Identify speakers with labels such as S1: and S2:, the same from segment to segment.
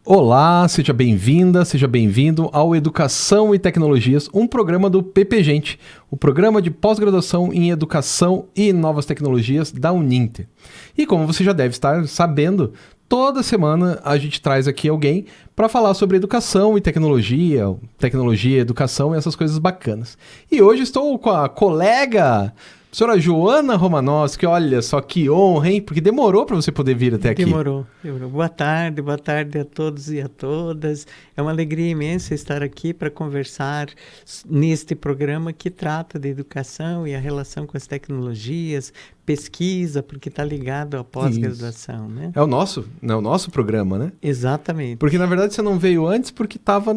S1: Olá, seja bem-vinda, seja bem-vindo ao Educação e Tecnologias, um programa do PP Gente, o programa de pós-graduação em Educação e Novas Tecnologias da Uninter. E como você já deve estar sabendo, toda semana a gente traz aqui alguém para falar sobre educação e tecnologia, educação e essas coisas bacanas. E hoje estou com a colega professora Joana Romanowski. Olha só que honra, hein? Porque demorou para você poder vir até aqui.
S2: Demorou. Boa tarde a todos e a todas. É uma alegria imensa estar aqui para conversar neste programa que trata de educação e a relação com as tecnologias, pesquisa, porque está ligado à pós-graduação, né?
S1: É o nosso programa, né?
S2: Exatamente.
S1: Porque, na verdade, você não veio antes porque estava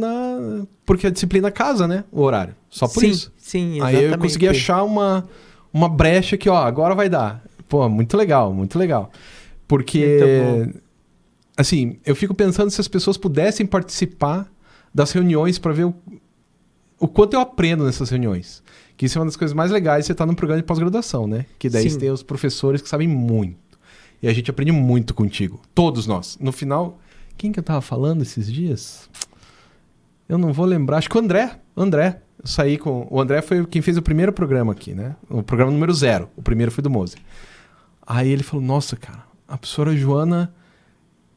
S1: porque a disciplina casa, né? O horário. Só por isso.
S2: Sim, exatamente.
S1: Aí eu consegui achar uma brecha que, agora vai dar. Pô, muito legal, muito legal. Porque, assim, eu fico pensando se as pessoas pudessem participar das reuniões para ver o quanto eu aprendo nessas reuniões. Que isso é uma das coisas mais legais de você estar num programa de pós-graduação, né? Que daí você tem os professores que sabem muito. E a gente aprende muito contigo. Todos nós. No final, quem que eu tava falando esses dias? Eu não vou lembrar. Acho que o André. Eu saí com... O André foi quem fez o primeiro programa aqui, né? O programa número 0. O primeiro foi do Moser. Aí ele falou, nossa, cara, a professora Joana...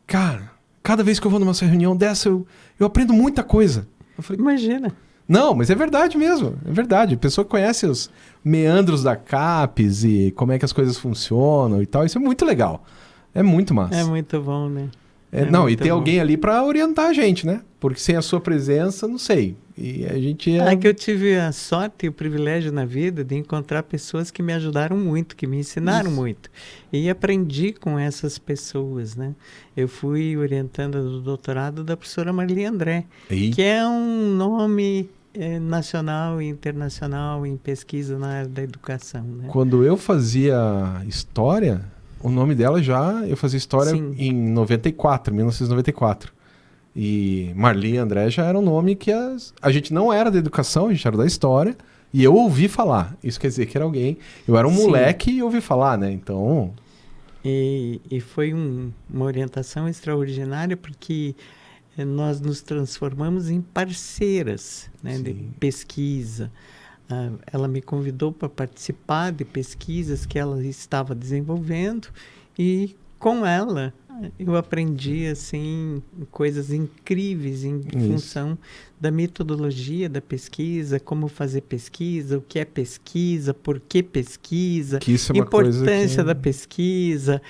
S1: Cara, cada vez que eu vou numa reunião dessa, eu aprendo muita coisa. Eu falei,
S2: imagina.
S1: Não, mas é verdade mesmo. É verdade. A pessoa conhece os meandros da CAPES e como é que as coisas funcionam e tal. Isso é muito legal. É muito massa.
S2: É muito bom, né?
S1: E tem alguém ali para orientar a gente, né? Porque sem a sua presença, não sei. E a gente
S2: É que eu tive a sorte e o privilégio na vida de encontrar pessoas que me ajudaram muito, que me ensinaram muito. E aprendi com essas pessoas, né? Eu fui orientando do doutorado da professora Marli André, que é um nome nacional e internacional em pesquisa na área da educação, né?
S1: Quando eu fazia história, o nome dela eu fazia história em 1994. E Marli André já era um nome que a gente não era da educação, a gente era da história. E eu ouvi falar. Isso quer dizer que era alguém... Eu era um moleque e ouvi falar, né? Então...
S2: E foi uma orientação extraordinária porque nós nos transformamos em parceiras, né, de pesquisa. Ela me convidou para participar de pesquisas que ela estava desenvolvendo e com ela eu aprendi assim coisas incríveis em função da metodologia da pesquisa, como fazer pesquisa, o que é pesquisa, por que pesquisa, importância da pesquisa,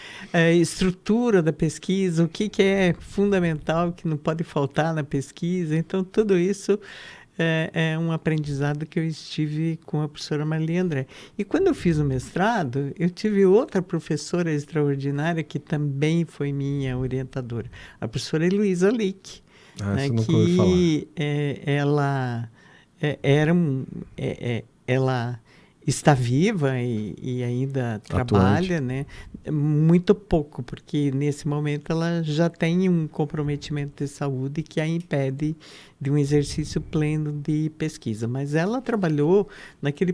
S2: estrutura da pesquisa, o que é fundamental, que não pode faltar na pesquisa. Então, tudo isso é um aprendizado que eu estive com a professora Marli André. E quando eu fiz o mestrado, eu tive outra professora extraordinária que também foi minha orientadora, a professora Heloísa Lick, né, que ela está viva e ainda trabalha, né? Muito pouco, porque nesse momento ela já tem um comprometimento de saúde que a impede de um exercício pleno de pesquisa. Mas ela trabalhou naquele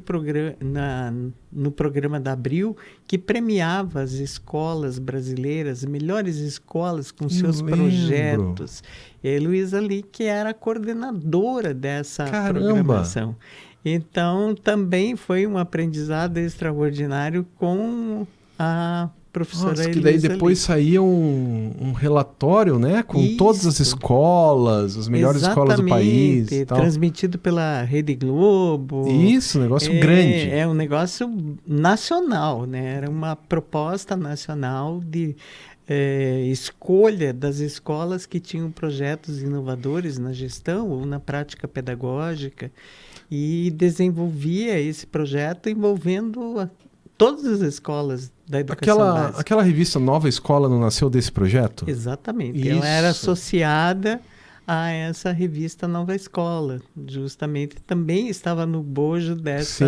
S2: no programa da Abril, que premiava as escolas brasileiras, melhores escolas com seus projetos. E a Heloísa Lick era a coordenadora dessa programação. Então, também foi um aprendizado extraordinário com a professora Heloísa.
S1: Que daí depois saía um relatório, né? Com todas as escolas, as melhores escolas do país. E tal.
S2: Transmitido pela Rede Globo.
S1: Isso, negócio grande.
S2: É um negócio nacional, né? Era uma proposta nacional de escolha das escolas que tinham projetos inovadores na gestão ou na prática pedagógica. E desenvolvia esse projeto envolvendo todas as escolas da educação básica.
S1: Aquela revista Nova Escola não nasceu desse projeto?
S2: Exatamente. Isso. Ela era associada a essa revista Nova Escola. Justamente também estava no bojo dessa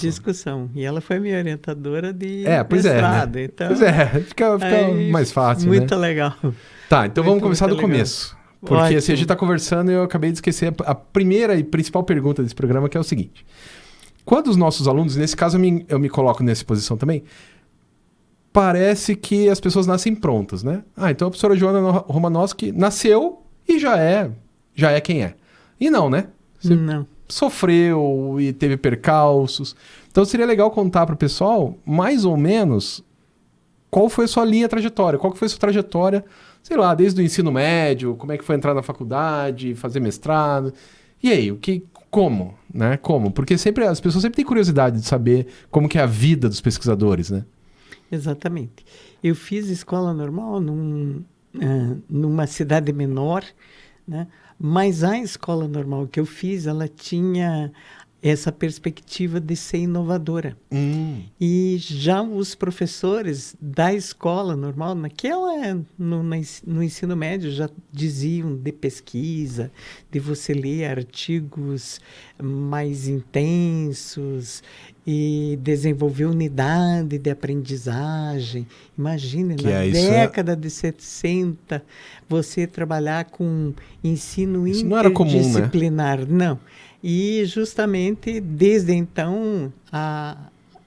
S2: discussão. E ela foi minha orientadora de mestrado.
S1: Né?
S2: Então,
S1: fica mais fácil,
S2: muito legal.
S1: Tá, então vamos começar do começo. Porque assim, a gente está conversando e eu acabei de esquecer a primeira e principal pergunta desse programa, que é o seguinte. Quando os nossos alunos, nesse caso eu me coloco nessa posição também, parece que as pessoas nascem prontas, né? Então a professora Joana Romanowski nasceu e já é quem é. E não, né? Você
S2: Não.
S1: sofreu e teve percalços. Então seria legal contar para o pessoal, mais ou menos, qual foi a sua linha trajetória, qual que foi a sua trajetória, sei lá, desde o ensino médio, como é que foi entrar na faculdade, fazer mestrado. E aí, como, né? Como? Porque as pessoas sempre têm curiosidade de saber como que é a vida dos pesquisadores, né?
S2: Exatamente. Eu fiz escola normal numa cidade menor, né? Mas a escola normal que eu fiz, ela tinha essa perspectiva de ser inovadora. E já os professores da escola normal, no ensino médio, já diziam de pesquisa, de você ler artigos mais intensos e desenvolver unidade de aprendizagem. Imagine, na década de 60, você trabalhar com ensino
S1: isso não era
S2: interdisciplinar.
S1: Comum, né?
S2: Não. E justamente desde então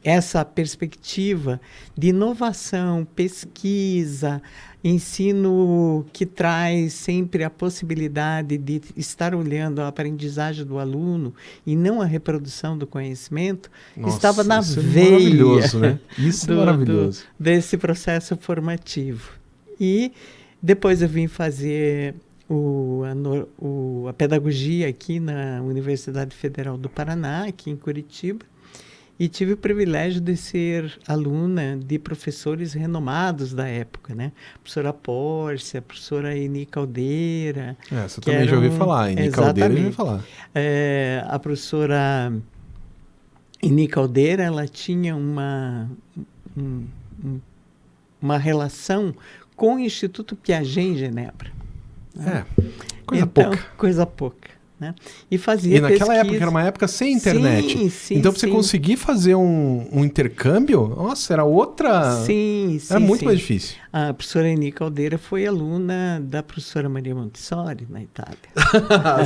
S2: essa perspectiva de inovação, pesquisa, ensino que traz sempre a possibilidade de estar olhando a aprendizagem do aluno e não a reprodução do conhecimento, estava na veia,
S1: maravilhoso, né? Isso é maravilhoso.
S2: Desse processo formativo. E depois eu vim fazer a pedagogia aqui na Universidade Federal do Paraná, aqui em Curitiba, e tive o privilégio de ser aluna de professores renomados da época, né? A professora Pórcia, a professora Eni Caldeira.
S1: Essa eu também já ouvi falar, Eni Caldeira já ouvi falar.
S2: A professora Eni Caldeira, ela tinha uma relação com o Instituto Piaget em Genebra. Coisa pouca. Né? E fazia
S1: E naquela época, era uma época sem internet.
S2: Sim,
S1: então, para você conseguir fazer um intercâmbio, nossa, era outra... Era muito mais difícil.
S2: A professora Eni Caldeira foi aluna da professora Maria Montessori, na Itália.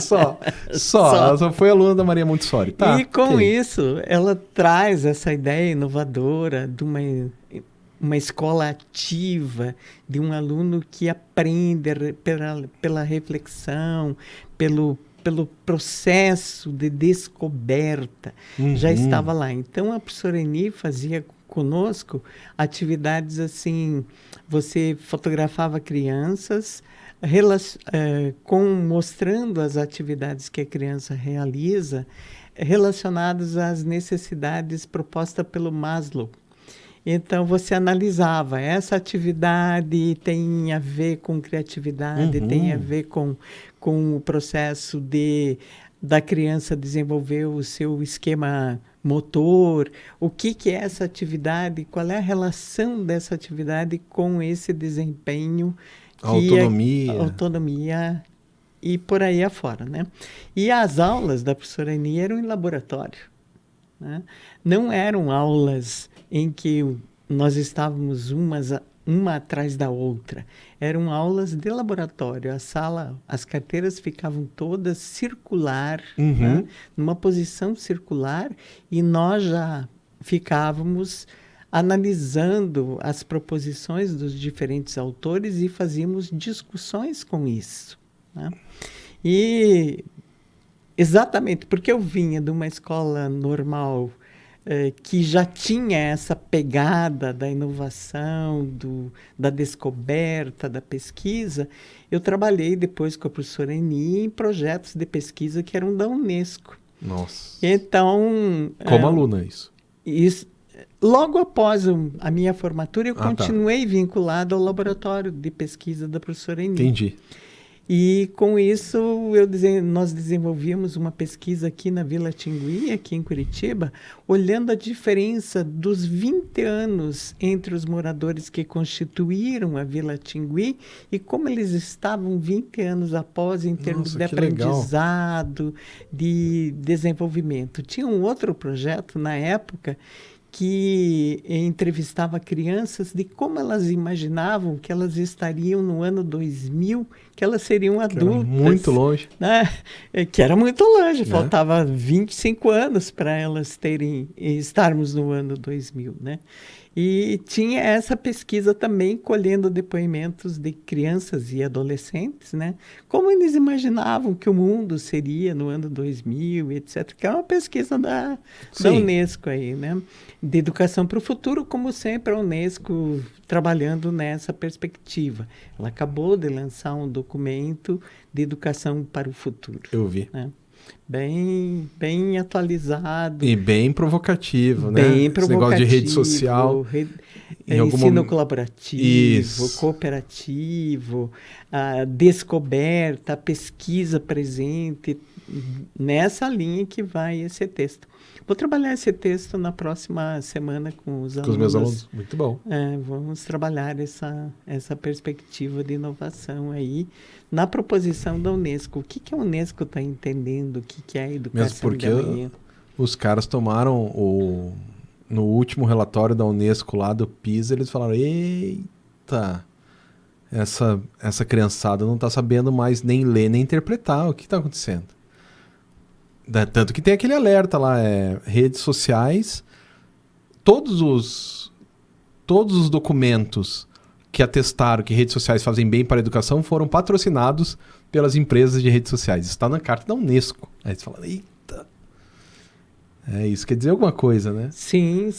S1: Só. Ela só foi aluna da Maria Montessori. Tá,
S2: e com isso, ela traz essa ideia inovadora de uma escola ativa, de um aluno que aprende pela reflexão, pelo processo de descoberta, já estava lá. Então, a professora Eni fazia conosco atividades assim, você fotografava crianças, mostrando as atividades que a criança realiza, relacionadas às necessidades propostas pelo Maslow. Então, você analisava, essa atividade tem a ver com criatividade, tem a ver com o processo da criança desenvolver o seu esquema motor, o que é essa atividade, qual é a relação dessa atividade com esse desempenho. Autonomia e por aí afora, né? E as aulas da professora Eni eram em laboratório, né? Não eram aulas em que nós estávamos uma atrás da outra. Eram aulas de laboratório. As carteiras ficavam todas circular, né? Numa posição circular, e nós já ficávamos analisando as proposições dos diferentes autores e fazíamos discussões com isso, né? E exatamente porque eu vinha de uma escola normal que já tinha essa pegada da inovação, da descoberta, da pesquisa, eu trabalhei depois com a professora Eni em projetos de pesquisa que eram da Unesco.
S1: Nossa!
S2: Então...
S1: Como aluna, isso?
S2: Logo após a minha formatura, eu continuei vinculado ao laboratório de pesquisa da professora Eni.
S1: Entendi.
S2: E com isso nós desenvolvíamos uma pesquisa aqui na Vila Tingui, aqui em Curitiba, olhando a diferença dos 20 anos entre os moradores que constituíram a Vila Tingui e como eles estavam 20 anos após em termos de aprendizado, de desenvolvimento. Tinha um outro projeto na época que entrevistava crianças de como elas imaginavam que elas estariam no ano 2000, que elas seriam adultas.
S1: Era muito longe.
S2: Né? Que era muito longe, faltava 25 anos para elas estarmos no ano 2000. Né? E tinha essa pesquisa também colhendo depoimentos de crianças e adolescentes, né? Como eles imaginavam que o mundo seria no ano 2000, etc. Que é uma pesquisa da Unesco aí, né? De educação para o futuro, como sempre, a Unesco trabalhando nessa perspectiva. Ela acabou de lançar um documento de educação para o futuro.
S1: Eu vi.
S2: Né? Bem atualizado.
S1: E bem provocativo, né?
S2: Bem
S1: Esse negócio de rede social.
S2: Ensino colaborativo, cooperativo, a descoberta, a pesquisa presente, nessa linha que vai esse texto. Vou trabalhar esse texto na próxima semana com os alunos.
S1: Com os meus alunos, muito bom.
S2: Vamos trabalhar essa perspectiva de inovação aí na proposição da Unesco. O que a Unesco está entendendo? O que é a educação
S1: mesmo porque
S2: de amanhã?
S1: Os caras tomaram no último relatório da Unesco lá do PISA, eles falaram, eita, essa criançada não está sabendo mais nem ler nem interpretar o que está acontecendo. Tanto que tem aquele alerta lá, redes sociais, todos os documentos que atestaram que redes sociais fazem bem para a educação foram patrocinados pelas empresas de redes sociais. Está na carta da Unesco. Aí você fala, eita, isso quer dizer alguma coisa, né?
S2: Sim,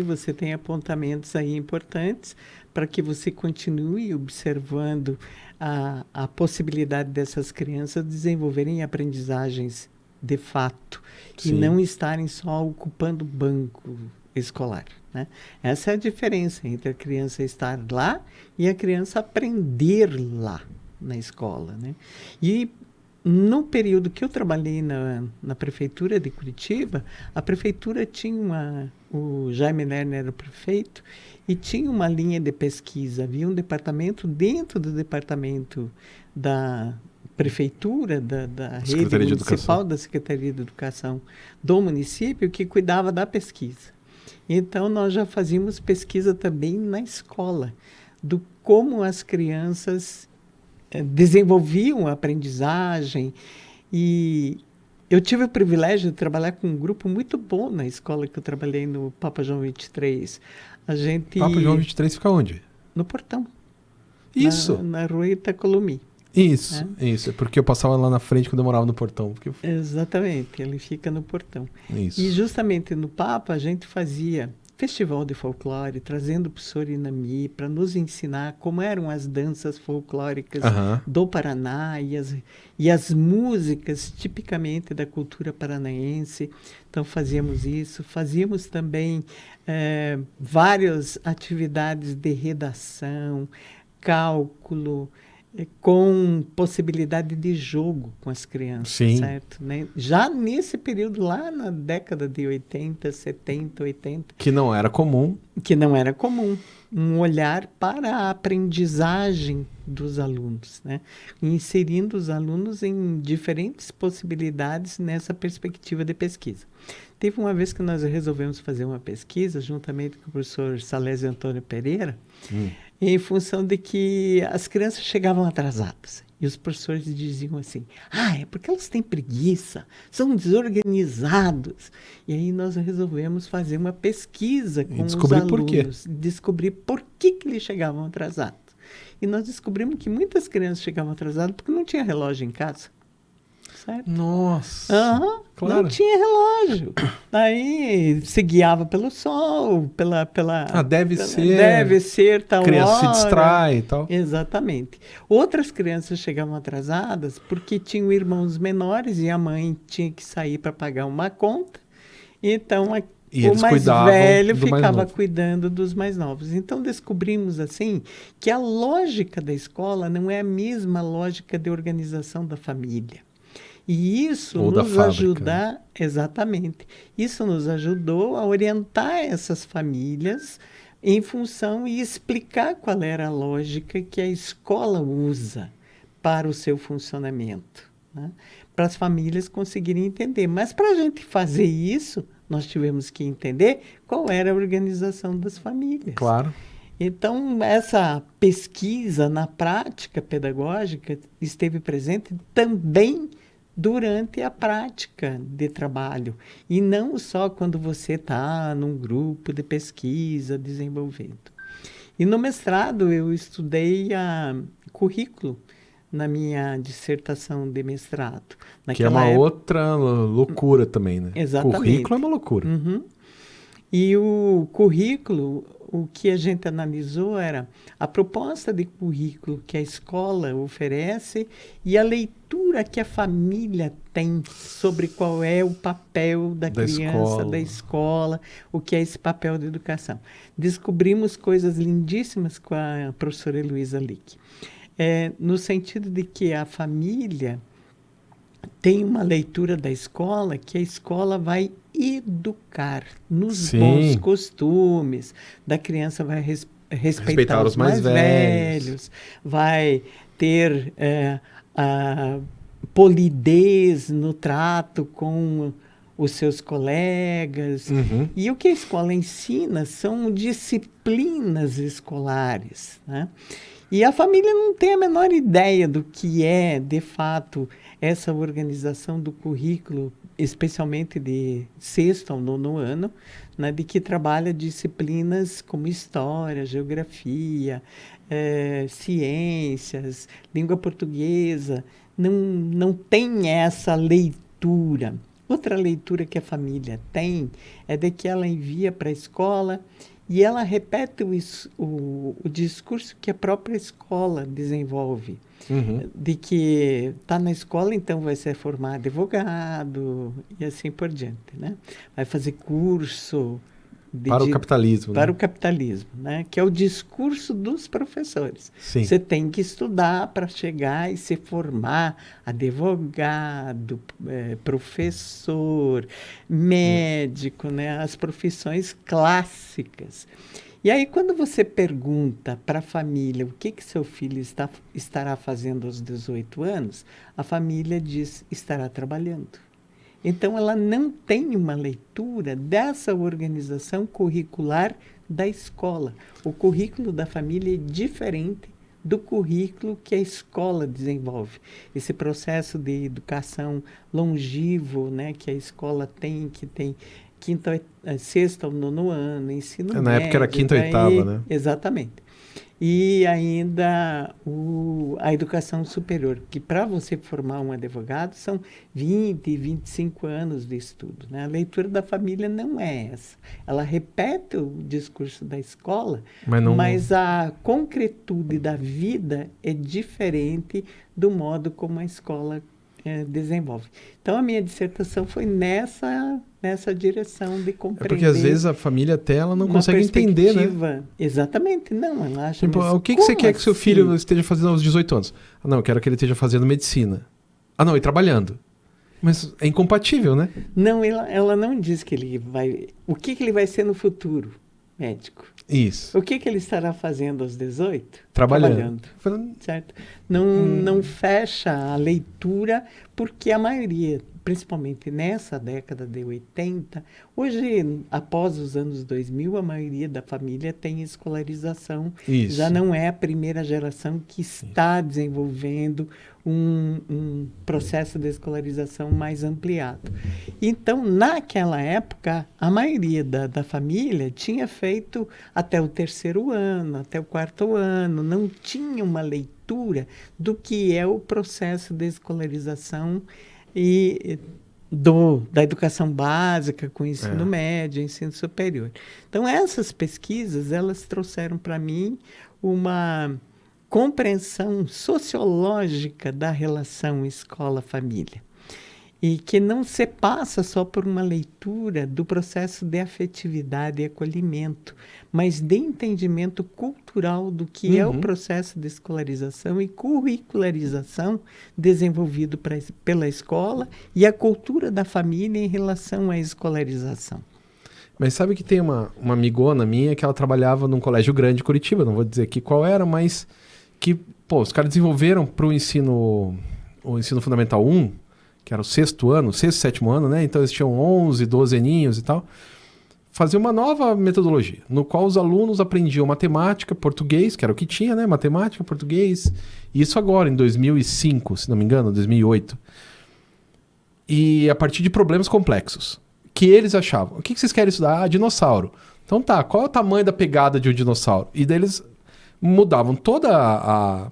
S2: você tem apontamentos aí importantes para que você continue observando a possibilidade dessas crianças desenvolverem aprendizagens de fato, e não estarem só ocupando o banco escolar. Né? Essa é a diferença entre a criança estar lá e a criança aprender lá na escola. Né? E no período que eu trabalhei na prefeitura de Curitiba, a prefeitura tinha o Jaime Lerner era o prefeito, e tinha uma linha de pesquisa. Havia um departamento dentro do departamento da prefeitura, da rede municipal, da Secretaria de Educação do município, que cuidava da pesquisa. Então, nós já fazíamos pesquisa também na escola, do como as crianças desenvolviam a aprendizagem. E eu tive o privilégio de trabalhar com um grupo muito bom na escola que eu trabalhei no Papa João 23.
S1: Papa João 23 fica onde?
S2: No Portão.
S1: Isso!
S2: Na rua Itacolomi.
S1: Isso. É porque eu passava lá na frente quando eu morava no Portão.
S2: Exatamente, ele fica no Portão.
S1: Isso.
S2: E justamente no Papa a gente fazia festival de folclore, trazendo o professor Inami para nos ensinar como eram as danças folclóricas do Paraná e as músicas tipicamente da cultura paranaense. Então fazíamos isso, fazíamos também várias atividades de redação, cálculo, com possibilidade de jogo com as crianças, certo? Né? Já nesse período, lá na década de 80, 70, 80...
S1: Que não era comum.
S2: Que não era comum. Um olhar para a aprendizagem dos alunos, né? Inserindo os alunos em diferentes possibilidades nessa perspectiva de pesquisa. Teve uma vez que nós resolvemos fazer uma pesquisa, juntamente com o professor Salésio Antônio Pereira, em função de que as crianças chegavam atrasadas. E os professores diziam assim, é porque elas têm preguiça, são desorganizados. E aí nós resolvemos fazer uma pesquisa com os alunos, descobrir por que eles chegavam atrasados. E nós descobrimos que muitas crianças chegavam atrasadas porque não tinha relógio em casa. Certo?
S1: Nossa!
S2: Claro. Não tinha relógio. Aí se guiava pelo sol, deve ser tal hora.
S1: Criança se distrai e tal.
S2: Exatamente. Outras crianças chegavam atrasadas porque tinham irmãos menores e a mãe tinha que sair para pagar uma conta. Então, o mais velho ficava cuidando dos mais novos. Então, descobrimos assim que a lógica da escola não é a mesma lógica de organização da família. E isso nos ajudar, exatamente, isso nos ajudou a orientar essas famílias em função e explicar qual era a lógica que a escola usa para o seu funcionamento, né? Para as famílias conseguirem entender. Mas para a gente fazer isso, nós tivemos que entender qual era a organização das famílias.
S1: Claro.
S2: Então, essa pesquisa na prática pedagógica esteve presente também durante a prática de trabalho. E não só quando você está num grupo de pesquisa desenvolvendo. E no mestrado eu estudei currículo na minha dissertação de mestrado.
S1: Que é uma outra loucura também, né?
S2: Exatamente.
S1: Currículo é uma loucura.
S2: Uhum. E o currículo, o que a gente analisou era a proposta de currículo que a escola oferece e a leitura que a família tem sobre qual é o papel da criança, da escola, o que é esse papel de educação. Descobrimos coisas lindíssimas com a professora Heloísa Lick. No sentido de que a família tem uma leitura da escola que a escola vai educar nos bons costumes, da criança vai respeitar os mais velhos, vai ter a polidez no trato com os seus colegas.
S1: Uhum.
S2: E o que a escola ensina são disciplinas escolares, né? E a família não tem a menor ideia do que é, de fato, essa organização do currículo, especialmente de 6º ao 9º ano, né, de que trabalha disciplinas como história, geografia, ciências, língua portuguesa. Não tem essa leitura. Outra leitura que a família tem é de que ela envia para a escola e ela repete o discurso que a própria escola desenvolve.
S1: Uhum.
S2: De que está na escola, então vai ser formar advogado e assim por diante, né? Vai fazer curso...
S1: Para o capitalismo.
S2: Para o capitalismo, né? Que é o discurso dos professores.
S1: Sim.
S2: Você tem que estudar para chegar e se formar advogado, professor, médico, né? As profissões clássicas. E aí, quando você pergunta para a família o que seu filho estará fazendo aos 18 anos, a família diz, estará trabalhando. Então, ela não tem uma leitura dessa organização curricular da escola. O currículo da família é diferente do currículo que a escola desenvolve. Esse processo de educação longevo, né, que a escola tem, que tem 6º ao 9º ano, ensino médio.
S1: Na época era 5ª e 8ª, né?
S2: Exatamente. E ainda a educação superior, que para você formar um advogado são 20, 25 anos de estudo, né? A leitura da família não é essa. Ela repete o discurso da escola, mas a concretude da vida é diferente do modo como a escola desenvolve. Então, a minha dissertação foi nessa direção de compreender...
S1: porque, às vezes, a família até ela não consegue entender, né?
S2: Exatamente. Não, ela acha...
S1: Tipo, o que você quer que seu filho esteja fazendo aos 18 anos? Ah, não, eu quero que ele esteja fazendo medicina. Ah, não, e trabalhando. Mas é incompatível, né?
S2: Não, ela não diz que ele vai... O que ele vai ser no futuro? Médico.
S1: Isso.
S2: O que ele estará fazendo aos 18?
S1: Trabalhando.
S2: Certo? Não fecha a leitura, porque a maioria, principalmente nessa década de 80, hoje, após os anos 2000, a maioria da família tem escolarização.
S1: Isso.
S2: Já não é a primeira geração que está desenvolvendo um processo de escolarização mais ampliado. Então, naquela época, a maioria da família tinha feito até o 3º ano, até o 4º ano, não tinha uma leitura do que é o processo de escolarização e da educação básica com ensino médio, ensino superior. Então, essas pesquisas, elas trouxeram para mim uma compreensão sociológica da relação escola-família. E que não se passa só por uma leitura do processo de afetividade e acolhimento, mas de entendimento cultural do que é o processo de escolarização e curricularização desenvolvido pela escola e a cultura da família em relação à escolarização.
S1: Mas sabe que tem uma amigona minha que ela trabalhava num colégio grande de Curitiba, não vou dizer aqui qual era, mas que, os caras desenvolveram para o ensino fundamental 1, que era o 6º ano, 6º, 7º ano, né? Então eles tinham 11, 12 aninhos e tal. Fazer uma nova metodologia, no qual os alunos aprendiam matemática, português, que era o que tinha, né? Matemática, português. Isso agora, em 2005, se não me engano, 2008. e a partir de problemas complexos que eles achavam. O que vocês querem estudar? Ah, dinossauro. Então tá, qual é o tamanho da pegada de um dinossauro? E daí eles mudavam toda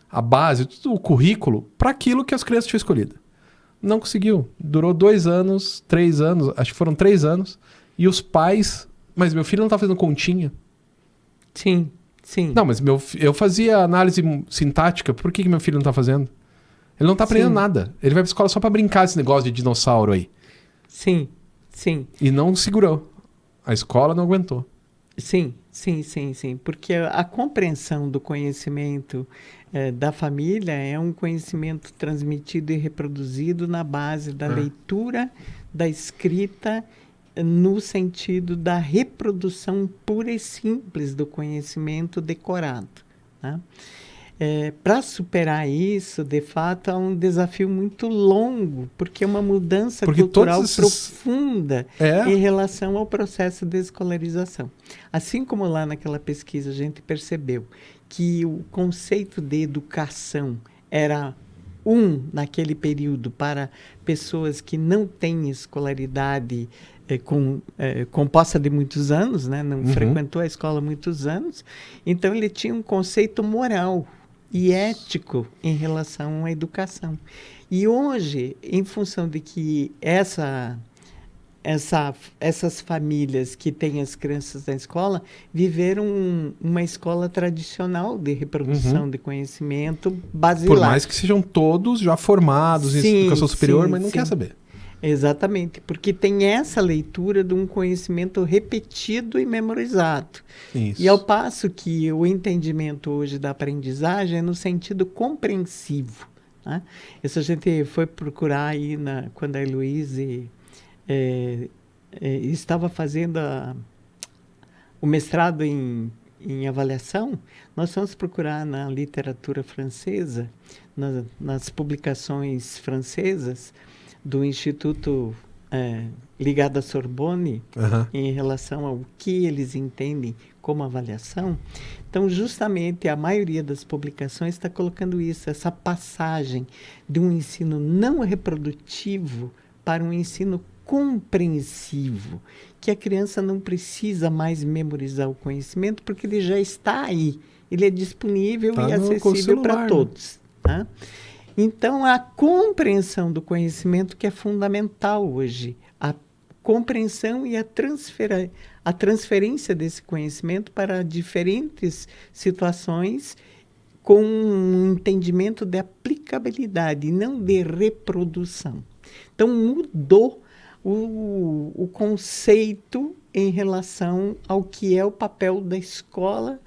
S1: a base, todo o currículo para aquilo que as crianças tinham escolhido. Não conseguiu. Durou 2 anos, 3 anos, acho que foram 3 anos. E os pais... Mas meu filho não tá fazendo continha.
S2: Sim, sim.
S1: Não, mas eu fazia análise sintática, por que meu filho não tá fazendo? Ele não tá aprendendo nada. Ele vai pra escola só pra brincar esse negócio de dinossauro aí.
S2: Sim, sim.
S1: E não segurou. A escola não aguentou.
S2: Sim. Porque a compreensão do conhecimento da família é um conhecimento transmitido e reproduzido na base da leitura, da escrita, no sentido da reprodução pura e simples do conhecimento decorado, né? Para superar isso, de fato, é um desafio muito longo, porque é uma mudança cultural profunda em relação ao processo de escolarização. Assim como lá naquela pesquisa a gente percebeu que o conceito de educação era naquele período para pessoas que não têm escolaridade composta de muitos anos, né? Não frequentou a escola há muitos anos, então ele tinha um conceito moral e ético em relação à educação. E hoje, em função de que essas famílias que têm as crianças na escola viveram uma escola tradicional de reprodução de conhecimento basilar.
S1: Por mais que sejam todos já formados em educação superior, mas não quer saber.
S2: Exatamente, porque tem essa leitura de um conhecimento repetido e memorizado.
S1: Isso.
S2: E ao passo que o entendimento hoje da aprendizagem é no sentido compreensivo, né? Isso a gente foi procurar aí quando a Heloíse estava fazendo o mestrado em avaliação, nós fomos procurar na literatura francesa, nas publicações francesas, do Instituto ligado à Sorbonne, em relação ao que eles entendem como avaliação. Então, justamente, a maioria das publicações está colocando isso, essa passagem de um ensino não reprodutivo para um ensino compreensivo, que a criança não precisa mais memorizar o conhecimento, porque ele já está aí, ele é disponível e acessível para todos, né? Então, a compreensão do conhecimento que é fundamental hoje, a compreensão e a transferência desse conhecimento para diferentes situações com um entendimento de aplicabilidade e não de reprodução. Então, mudou o conceito em relação ao que é o papel da escola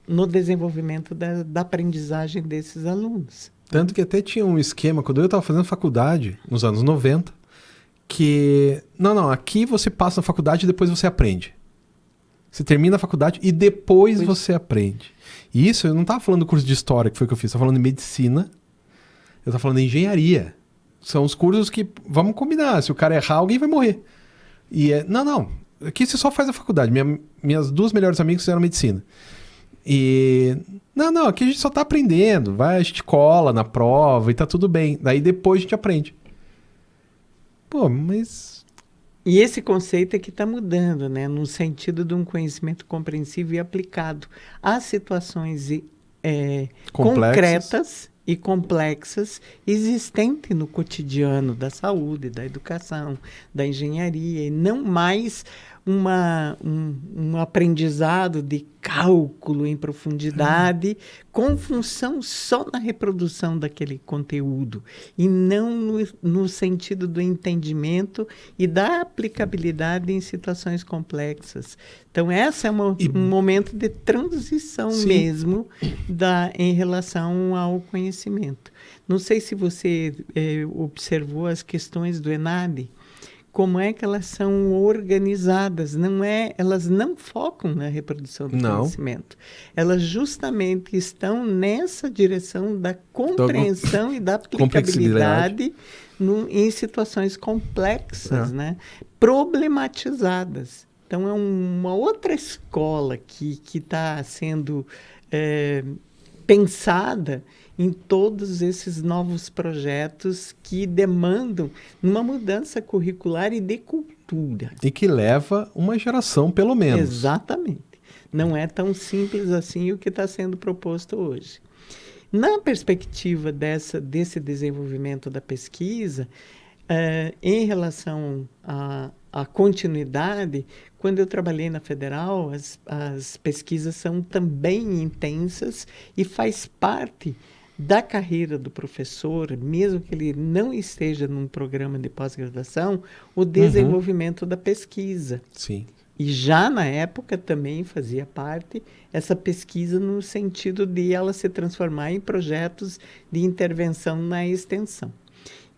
S2: no desenvolvimento da aprendizagem desses alunos.
S1: Tanto que até tinha um esquema, quando eu estava fazendo faculdade, nos anos 90, que... Não, aqui você passa na faculdade e depois você aprende. Você termina a faculdade e depois você aprende. E isso, eu não estava falando do curso de História, que foi o que eu fiz, eu estava falando de Medicina, eu estava falando de Engenharia. São os cursos que, vamos combinar, se o cara errar, alguém vai morrer. E não, aqui você só faz a faculdade. Minhas 2 melhores amigas fizeram Medicina. E... Não, aqui a gente só tá aprendendo. A gente cola na prova e tá tudo bem. Daí depois a gente aprende. Pô, mas...
S2: E esse conceito é que está mudando, né? No sentido de um conhecimento compreensivo e aplicado a situações concretas e complexas existentes no cotidiano da saúde, da educação, da engenharia, e não mais um aprendizado de cálculo em profundidade com função só na reprodução daquele conteúdo e não no sentido do entendimento e da aplicabilidade em situações complexas. Então, esse é um momento de transição mesmo em relação ao conhecimento. Não sei se você observou as questões do ENADE, como é que elas são organizadas. Elas não focam na reprodução do conhecimento. Elas justamente estão nessa direção da compreensão e da aplicabilidade em situações complexas, né? Problematizadas. Então, é uma outra escola que está sendo pensada em todos esses novos projetos que demandam uma mudança curricular e de cultura.
S1: E que leva uma geração, pelo menos.
S2: Exatamente. Não é tão simples assim o que está sendo proposto hoje. Na perspectiva desse desenvolvimento da pesquisa, em relação à continuidade, quando eu trabalhei na Federal, as pesquisas são também intensas e faz parte da carreira do professor, mesmo que ele não esteja num programa de pós-graduação, o desenvolvimento da pesquisa.
S1: Sim.
S2: E já na época também fazia parte essa pesquisa no sentido de ela se transformar em projetos de intervenção na extensão.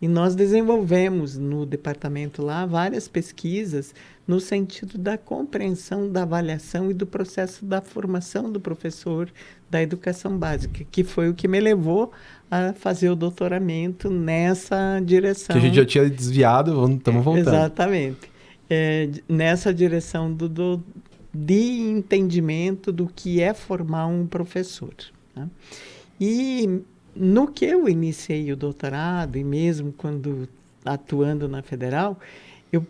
S2: E nós desenvolvemos no departamento lá várias pesquisas no sentido da compreensão, da avaliação e do processo da formação do professor da educação básica, que foi o que me levou a fazer o doutoramento nessa direção.
S1: Que a gente já tinha desviado, estamos voltando.
S2: Exatamente. Nessa direção de entendimento do que é formar um professor. Né? E no que eu iniciei o doutorado, e mesmo quando atuando na Federal, eu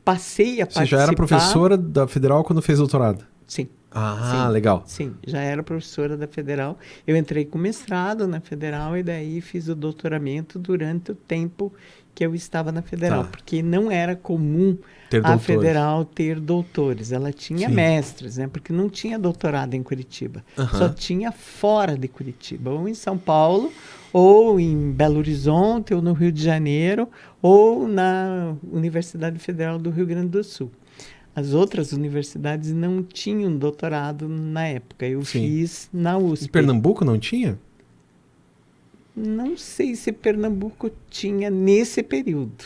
S2: passei a participar...
S1: Você já era professora da Federal quando fez doutorado?
S2: Sim.
S1: Ah,
S2: sim,
S1: legal.
S2: Sim, já era professora da Federal. Eu entrei com mestrado na Federal e daí fiz o doutoramento durante o tempo que eu estava na Federal, porque não era comum a Federal ter doutores. Ela tinha mestres, né? Porque não tinha doutorado em Curitiba. Só tinha fora de Curitiba, ou em São Paulo, ou em Belo Horizonte, ou no Rio de Janeiro, ou na Universidade Federal do Rio Grande do Sul. As outras universidades não tinham doutorado na época. Eu fiz na USP.
S1: Em Pernambuco não tinha?
S2: Não sei se Pernambuco tinha nesse período,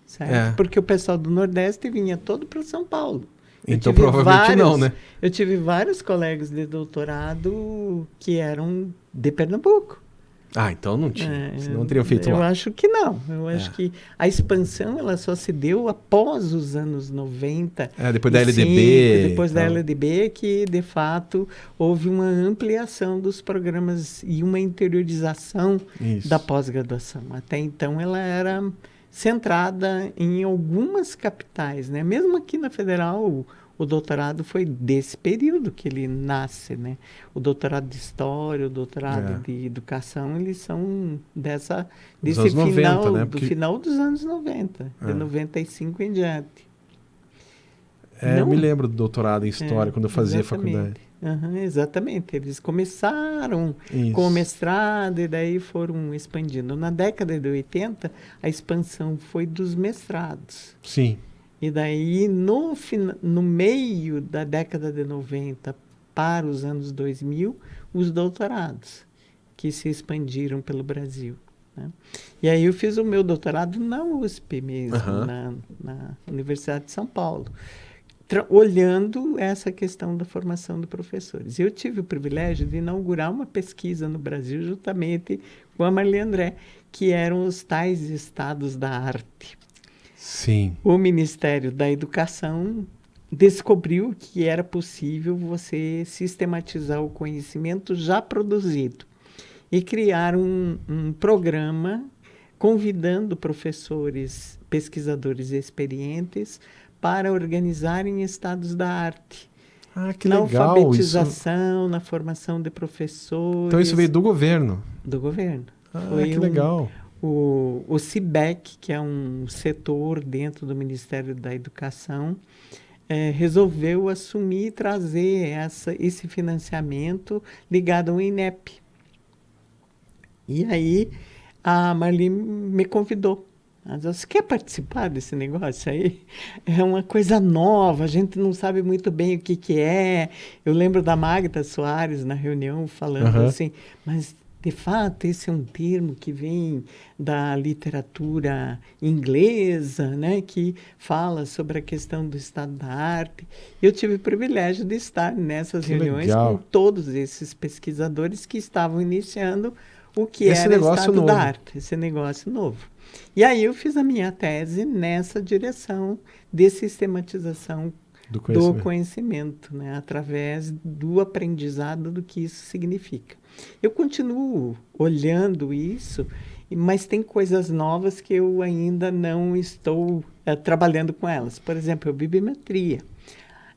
S2: certo? Porque o pessoal do Nordeste vinha todo para São Paulo.
S1: Então provavelmente não, né?
S2: Eu tive vários colegas de doutorado que eram de Pernambuco.
S1: Ah, então não tinha. Senão não teriam feito lá.
S2: Eu acho que não. Eu acho que a expansão ela só se deu após os anos 90.
S1: Depois da LDB.
S2: Depois da LDB que, de fato, houve uma ampliação dos programas e uma interiorização da pós-graduação. Até então ela era centrada em algumas capitais, né? Mesmo aqui na Federal, o doutorado foi desse período que ele nasce, né? O doutorado de História, o doutorado de Educação, eles são desse final, 90, né? Porque... do final dos anos 90, de 95 em diante.
S1: Eu me lembro do doutorado em História, quando eu fazia faculdade.
S2: Exatamente. Eles começaram com o mestrado e daí foram expandindo. Na década de 80, a expansão foi dos mestrados.
S1: Sim.
S2: E daí, no meio da década de 90 para os anos 2000, os doutorados, que se expandiram pelo Brasil. Né? E aí eu fiz o meu doutorado na USP mesmo, na Universidade de São Paulo, olhando essa questão da formação de professores. Eu tive o privilégio de inaugurar uma pesquisa no Brasil justamente com a Marli André, que eram os tais estados da arte.
S1: Sim.
S2: O Ministério da Educação descobriu que era possível você sistematizar o conhecimento já produzido e criar um programa convidando professores, pesquisadores experientes para organizarem estados da arte.
S1: Ah, que
S2: na
S1: legal!
S2: Alfabetização, na formação de professores.
S1: Então isso veio do governo?
S2: Do governo.
S1: Foi que legal!
S2: O CIBEC, que é um setor dentro do Ministério da Educação, resolveu assumir e trazer esse financiamento ligado ao INEP. E aí a Marli me convidou. Ela disse: você quer participar desse negócio aí? É uma coisa nova, a gente não sabe muito bem o que é. Eu lembro da Magda Soares na reunião falando assim, mas de fato esse é um termo que vem da literatura inglesa, né, que fala sobre a questão do estado da arte. Eu tive o privilégio de estar nessas reuniões com todos esses pesquisadores que estavam iniciando o que era o estado da arte, esse negócio novo. E aí eu fiz a minha tese nessa direção de sistematização do conhecimento, né? Através do aprendizado do que isso significa. Eu continuo olhando isso, mas tem coisas novas que eu ainda não estou trabalhando com elas. Por exemplo, a bibliometria.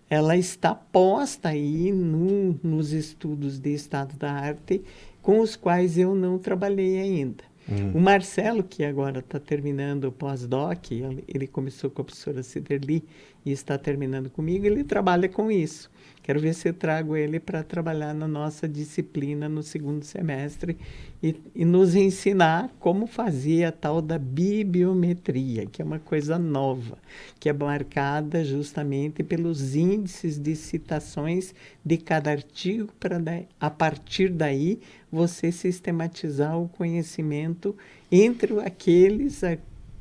S2: Ela está posta aí nos estudos de estado da arte, com os quais eu não trabalhei ainda. O Marcelo, que agora está terminando o pós-doc, ele começou com a professora Ciderli e está terminando comigo, ele trabalha com isso. Quero ver se eu trago ele para trabalhar na nossa disciplina no segundo semestre e nos ensinar como fazer a tal da bibliometria, que é uma coisa nova, que é marcada justamente pelos índices de citações de cada artigo, para a partir daí você sistematizar o conhecimento entre aqueles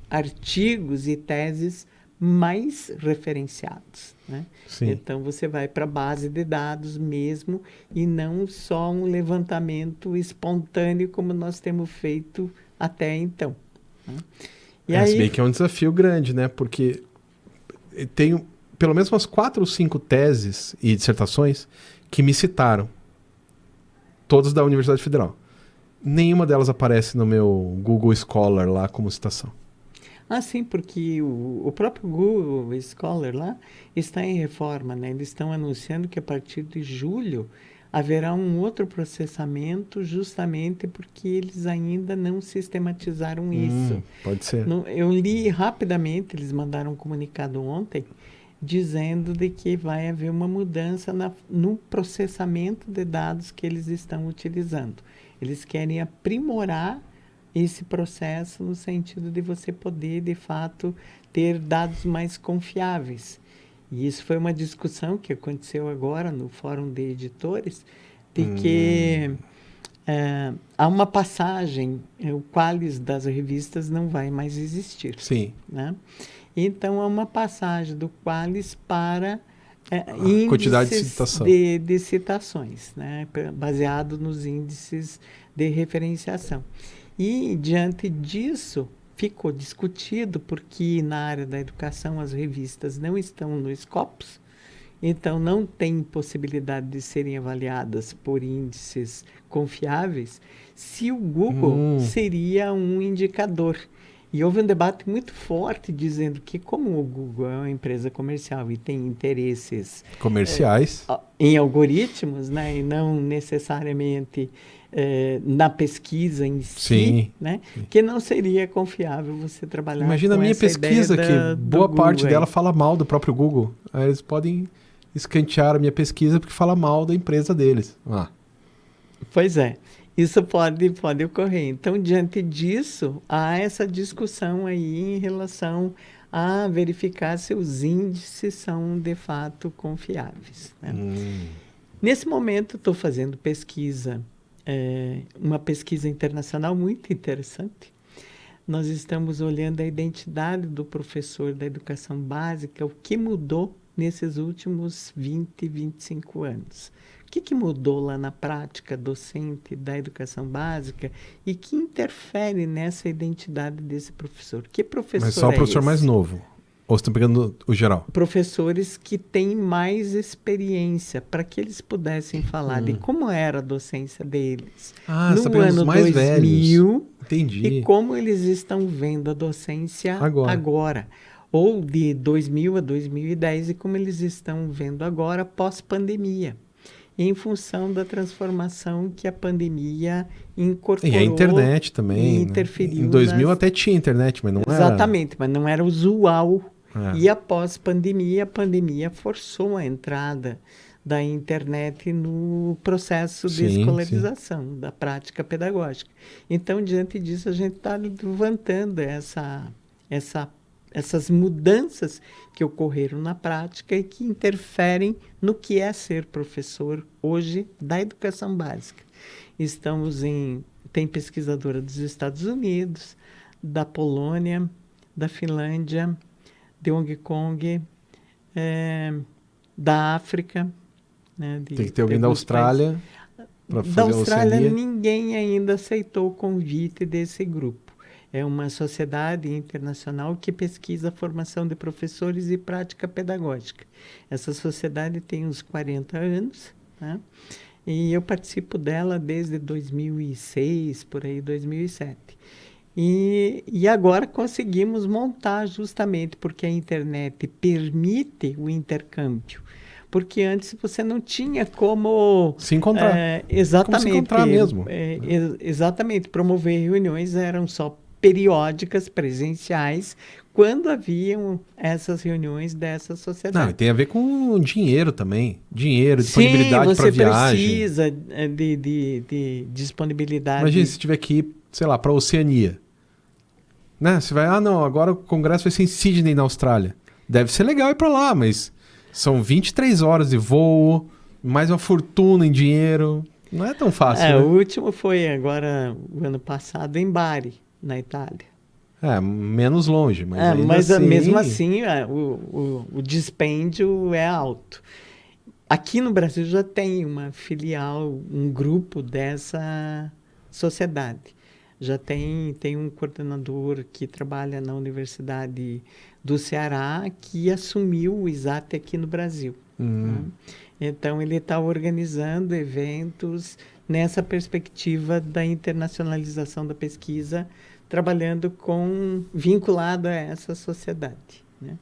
S2: artigos e teses mais referenciados, né? Então você vai para a base de dados mesmo e não só um levantamento espontâneo como nós temos feito até então, né? E aí,
S1: se bem que é um desafio grande, né? Porque tenho pelo menos umas 4 ou 5 teses e dissertações que me citaram, todas da Universidade Federal. Nenhuma delas aparece no meu Google Scholar lá como citação.
S2: Sim, porque o próprio Google Scholar lá está em reforma, né? Eles estão anunciando que a partir de julho haverá um outro processamento, justamente porque eles ainda não sistematizaram isso.
S1: Pode ser.
S2: Eu li rapidamente, eles mandaram um comunicado ontem, dizendo de que vai haver uma mudança no processamento de dados que eles estão utilizando. Eles querem aprimorar esse processo no sentido de você poder, de fato, ter dados mais confiáveis. E isso foi uma discussão que aconteceu agora no Fórum de Editores, de que há uma passagem, o Qualis das revistas não vai mais existir.
S1: Sim.
S2: Né? Então, há uma passagem do Qualis para
S1: quantidade
S2: de citações, né? Baseado nos índices de referenciação. E, diante disso, ficou discutido, porque na área da educação as revistas não estão no Scopus, então não tem possibilidade de serem avaliadas por índices confiáveis, se o Google seria um indicador. E houve um debate muito forte dizendo que, como o Google é uma empresa comercial e tem interesses
S1: comerciais
S2: em algoritmos, né, e não necessariamente na pesquisa em si, né, que não seria confiável você trabalhar.
S1: Imagina
S2: com
S1: a minha
S2: essa
S1: pesquisa, que boa parte
S2: Google
S1: dela fala mal do próprio Google. Aí eles podem escantear a minha pesquisa porque fala mal da empresa deles.
S2: Pois é. Isso pode ocorrer. Então, diante disso, há essa discussão aí em relação a verificar se os índices são, de fato, confiáveis, né? Nesse momento, estou fazendo pesquisa, uma pesquisa internacional muito interessante. Nós estamos olhando a identidade do professor da educação básica, o que mudou nesses últimos 20, 25 anos. O que mudou lá na prática docente da educação básica e que interfere nessa identidade desse professor? Que professor?
S1: Mas só o professor mais novo? Ou você está pegando o geral?
S2: Professores que têm mais experiência, para que eles pudessem falar de como era a docência deles no ano
S1: mais
S2: 2000
S1: velhos. Entendi.
S2: E como eles estão vendo a docência agora. Ou de 2000 a 2010 e como eles estão vendo agora pós-pandemia. Em função da transformação que a pandemia incorporou.
S1: E a internet também.
S2: E interferiu.
S1: Em 2000 até tinha internet, mas não era.
S2: Exatamente, mas não era usual. E após pandemia, a pandemia forçou a entrada da internet no processo de escolarização, da prática pedagógica. Então, diante disso, a gente está levantando essas mudanças que ocorreram na prática e que interferem no que é ser professor hoje da educação básica. Tem pesquisadora dos Estados Unidos, da Polônia, da Finlândia, de Hong Kong, da África. Né,
S1: tem que ter alguém da Austrália para fazer
S2: da Austrália,
S1: a Oceania.
S2: Ninguém ainda aceitou o convite desse grupo. é uma sociedade internacional que pesquisa a formação de professores e prática pedagógica. Essa sociedade tem uns 40 anos, né? E eu participo dela desde 2006, por aí, 2007. E agora conseguimos montar justamente porque a internet permite o intercâmbio. Porque antes você não tinha como...
S1: Se encontrar.
S2: Exatamente.
S1: Como se encontrar mesmo.
S2: Exatamente. Promover reuniões eram só periódicas, presenciais, quando haviam essas reuniões dessa sociedade.
S1: Não, e tem a ver com dinheiro também. Dinheiro, disponibilidade para viagem.
S2: Sim, você precisa de disponibilidade.
S1: Imagina se tiver que ir, sei lá, para a Oceania. Né? Você vai, não, agora o congresso vai ser em Sydney, na Austrália. Deve ser legal ir para lá, mas são 23 horas de voo, mais uma fortuna em dinheiro. Não é tão fácil, né?
S2: O último foi agora, o ano passado, em Bari, na Itália.
S1: Menos longe, mas assim...
S2: mesmo assim, o dispêndio é alto. Aqui no Brasil já tem uma filial, um grupo dessa sociedade. Já tem um coordenador que trabalha na Universidade do Ceará que assumiu o ISAT aqui no Brasil. Né? Então, ele está organizando eventos nessa perspectiva da internacionalização da pesquisa, trabalhando vinculado a essa sociedade. Né?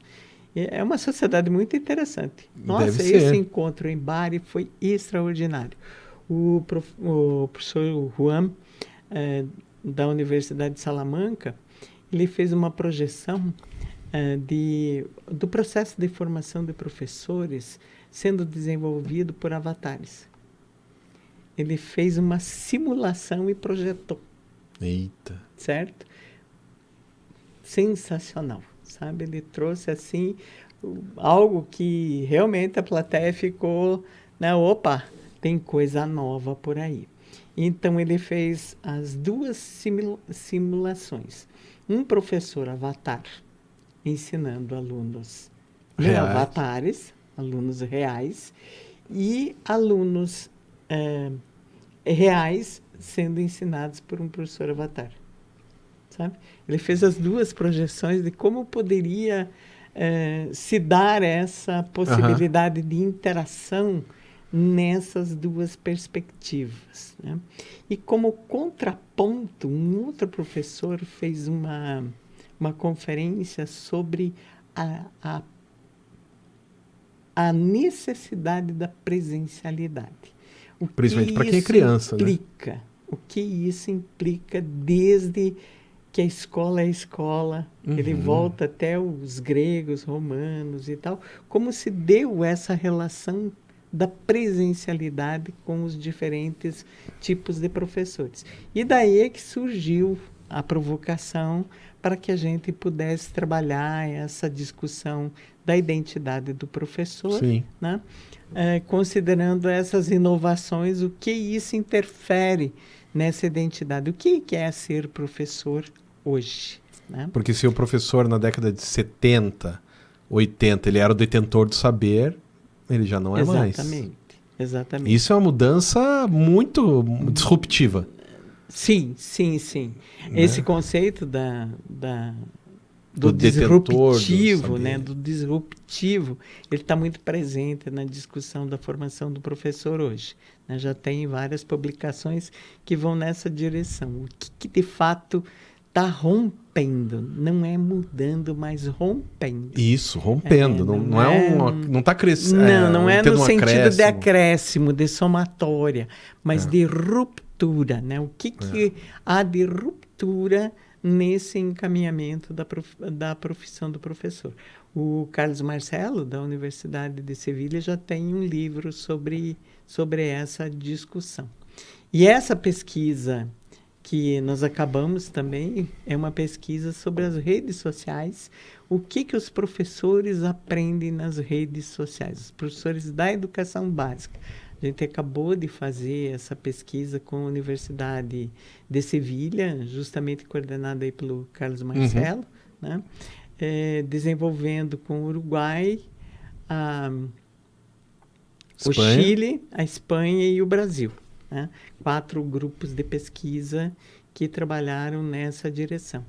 S2: É uma sociedade muito interessante. Nossa, esse encontro em Bari foi extraordinário. O professor Juan, da Universidade de Salamanca, ele fez uma projeção do processo de formação de professores sendo desenvolvido por avatares. Ele fez uma simulação e projetou.
S1: Eita.
S2: Certo? Sensacional, sabe? Ele trouxe, assim, algo que realmente a plateia ficou, né? Opa, tem coisa nova por aí. Então, ele fez as duas simulações. Um professor avatar ensinando alunos avatares, alunos reais, e alunos reais sendo ensinados por um professor avatar. Sabe? Ele fez as duas projeções de como poderia se dar essa possibilidade de interação nessas duas perspectivas. Né? E como contraponto, um outro professor fez uma conferência sobre a necessidade da presencialidade.
S1: Principalmente para quem é criança,
S2: implica, né? O que isso implica desde que a escola é escola, ele volta até os gregos, romanos e tal, como se deu essa relação da presencialidade com os diferentes tipos de professores. E daí é que surgiu a provocação para que a gente pudesse trabalhar essa discussão da identidade do professor, né? Considerando essas inovações, o que isso interfere nessa identidade, o que é ser professor hoje. Né?
S1: Porque se o professor na década de 70, 80, ele era o detentor do saber, ele já não é mais.
S2: Exatamente.
S1: Isso é uma mudança muito disruptiva.
S2: Sim. Né? Esse conceito do disruptivo, né? Do disruptivo, ele está muito presente na discussão da formação do professor hoje. Né? Já tem várias publicações que vão nessa direção. O que de fato está rompendo, não é mudando, mas rompendo.
S1: Isso, rompendo, não está crescendo.
S2: Não é no sentido de acréscimo, de somatória, mas de ruptura, né? O que há de ruptura nesse encaminhamento da profissão do professor? O Carlos Marcelo, da Universidade de Sevilha, já tem um livro sobre essa discussão. E essa pesquisa que nós acabamos também é uma pesquisa sobre as redes sociais, o que os professores aprendem nas redes sociais, os professores da educação básica. A gente acabou de fazer essa pesquisa com a Universidade de Sevilha, justamente coordenada aí pelo Carlos Marcelo, né? Desenvolvendo com o Uruguai, o Chile, a Espanha e o Brasil. Né? 4 grupos de pesquisa que trabalharam nessa direção.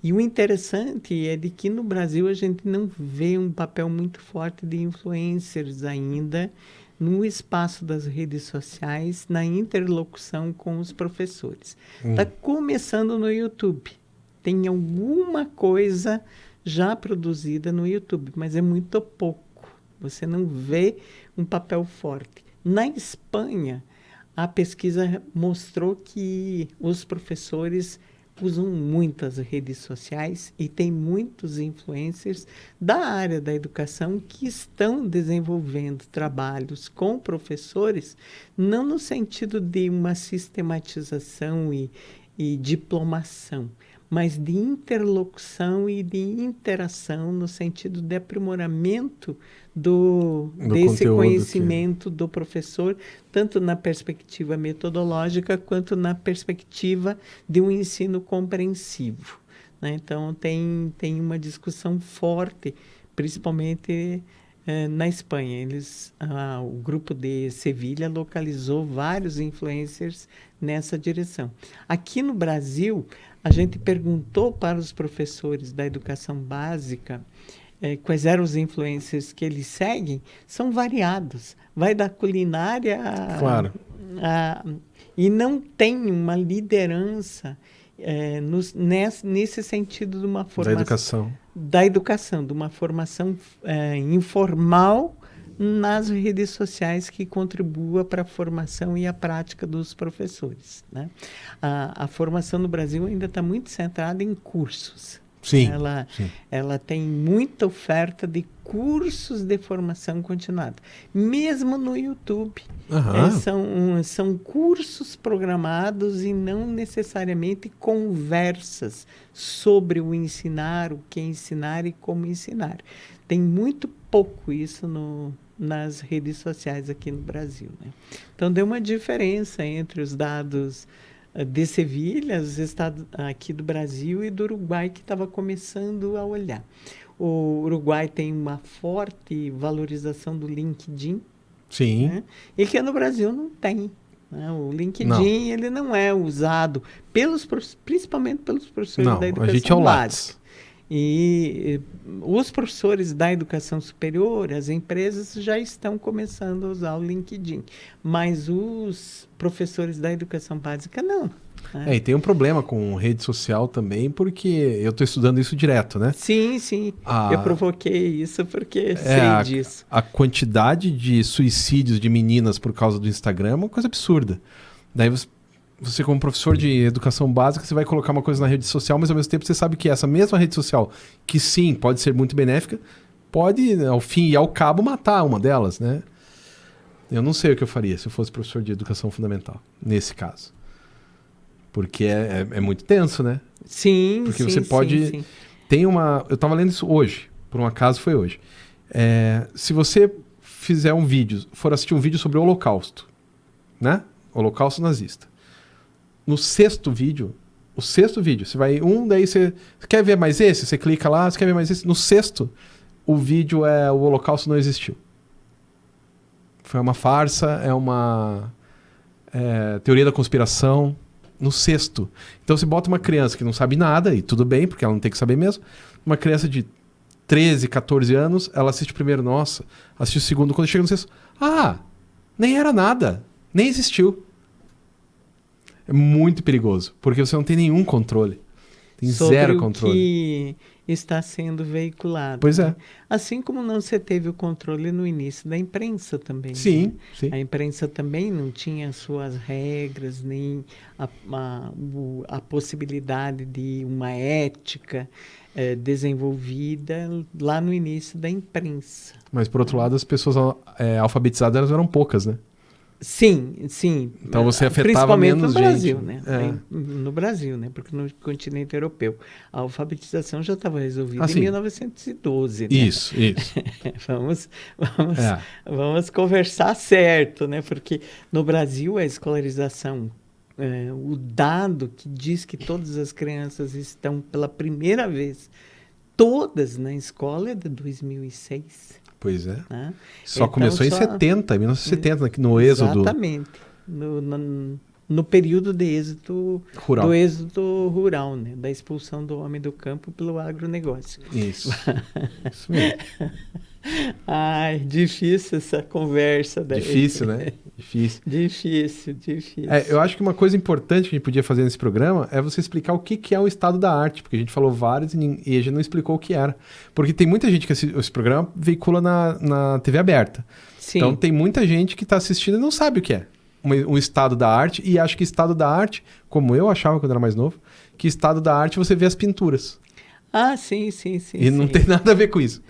S2: E o interessante é de que no Brasil a gente não vê um papel muito forte de influencers ainda no espaço das redes sociais, na interlocução com os professores. Está começando no YouTube. Tem alguma coisa já produzida no YouTube, mas é muito pouco. Você não vê um papel forte. Na Espanha, a pesquisa mostrou que os professores usam muitas redes sociais e tem muitos influencers da área da educação que estão desenvolvendo trabalhos com professores, não no sentido de uma sistematização e diplomação, mas de interlocução e de interação no sentido de aprimoramento desse conhecimento do professor, tanto na perspectiva metodológica quanto na perspectiva de um ensino compreensivo, né? Então, tem uma discussão forte, principalmente na Espanha. O grupo de Sevilha localizou vários influencers nessa direção. Aqui no Brasil, a gente perguntou para os professores da educação básica quais eram os influencers que eles seguem. São variados. Vai da culinária e não tem uma liderança nesse sentido de uma formação da educação, de uma formação informal nas redes sociais que contribua para a formação e a prática dos professores, né? A formação no Brasil ainda está muito centrada em cursos.
S1: Sim,
S2: ela tem muita oferta de cursos de formação continuada. Mesmo no YouTube. São cursos programados e não necessariamente conversas sobre o ensinar, o que ensinar e como ensinar. Tem muito pouco isso nas redes sociais aqui no Brasil, né? Então, deu uma diferença entre os dados de Sevilha, os estados aqui do Brasil e do Uruguai, que estava começando a olhar. O Uruguai tem uma forte valorização do LinkedIn.
S1: Sim.
S2: Né? E que no Brasil não tem. Né? O LinkedIn ele não é usado principalmente pelos professores da educação
S1: a gente é o
S2: básica. E os professores da educação superior, as empresas já estão começando a usar o LinkedIn, mas os professores da educação básica não.
S1: Né? E tem um problema com rede social também, porque eu estou estudando isso direto, né?
S2: Sim. Eu provoquei isso porque sei disso.
S1: A quantidade de suicídios de meninas por causa do Instagram é uma coisa absurda. Daí você como professor de educação básica, você vai colocar uma coisa na rede social, mas ao mesmo tempo você sabe que essa mesma rede social, que sim, pode ser muito benéfica, pode, ao fim e ao cabo, matar uma delas, né? Eu não sei o que eu faria se eu fosse professor de educação fundamental, nesse caso. Porque é muito tenso, né?
S2: Sim,
S1: porque você pode...
S2: Sim.
S1: Eu estava lendo isso hoje, por um acaso foi hoje. Se você fizer um vídeo, for assistir um vídeo sobre o Holocausto, né? Holocausto nazista. No sexto vídeo, você vai daí você quer ver mais esse? Você clica lá, você quer ver mais esse? No sexto, o vídeo o Holocausto não existiu. Foi uma farsa, é uma teoria da conspiração. No sexto. Então você bota uma criança que não sabe nada, e tudo bem, porque ela não tem que saber mesmo. Uma criança de 13, 14 anos, ela assiste o primeiro, assiste o segundo, quando chega no sexto, nem era nada, nem existiu. É muito perigoso, porque você não tem nenhum controle. Tem zero controle.
S2: Que está sendo veiculado.
S1: Pois é.
S2: Assim como não se teve o controle no início da imprensa também.
S1: Sim,
S2: né?
S1: sim.
S2: A imprensa também não tinha suas regras, nem a possibilidade de uma ética desenvolvida lá no início da imprensa.
S1: Mas, por outro lado, as pessoas alfabetizadas elas eram poucas, né?
S2: Sim.
S1: Então você afetava menos gente.
S2: Brasil, né? No Brasil, né? Porque no continente europeu a alfabetização já estava resolvida em 1912. Né?
S1: Isso.
S2: Vamos conversar certo, né? Porque no Brasil a escolarização, o dado que diz que todas as crianças estão pela primeira vez todas na escola é de 2006.
S1: Pois é.
S2: Né?
S1: Só começou em 1970, no êxodo.
S2: Exatamente. no período de êxodo
S1: rural.
S2: do êxodo rural, né? Da expulsão do homem do campo pelo agronegócio.
S1: Isso. Isso mesmo.
S2: Ai, difícil essa conversa daí.
S1: Difícil, né? Difícil.
S2: Difícil.
S1: Eu acho que uma coisa importante que a gente podia fazer nesse programa é você explicar o que é o estado da arte, porque a gente falou vários e a gente não explicou o que era. Porque tem muita gente que esse programa veicula na TV aberta.
S2: Sim.
S1: Então tem muita gente que está assistindo e não sabe o que é um estado da arte, e acha que estado da arte, como eu achava quando era mais novo, que estado da arte você vê as pinturas.
S2: Ah, sim.
S1: E não tem nada a ver com isso.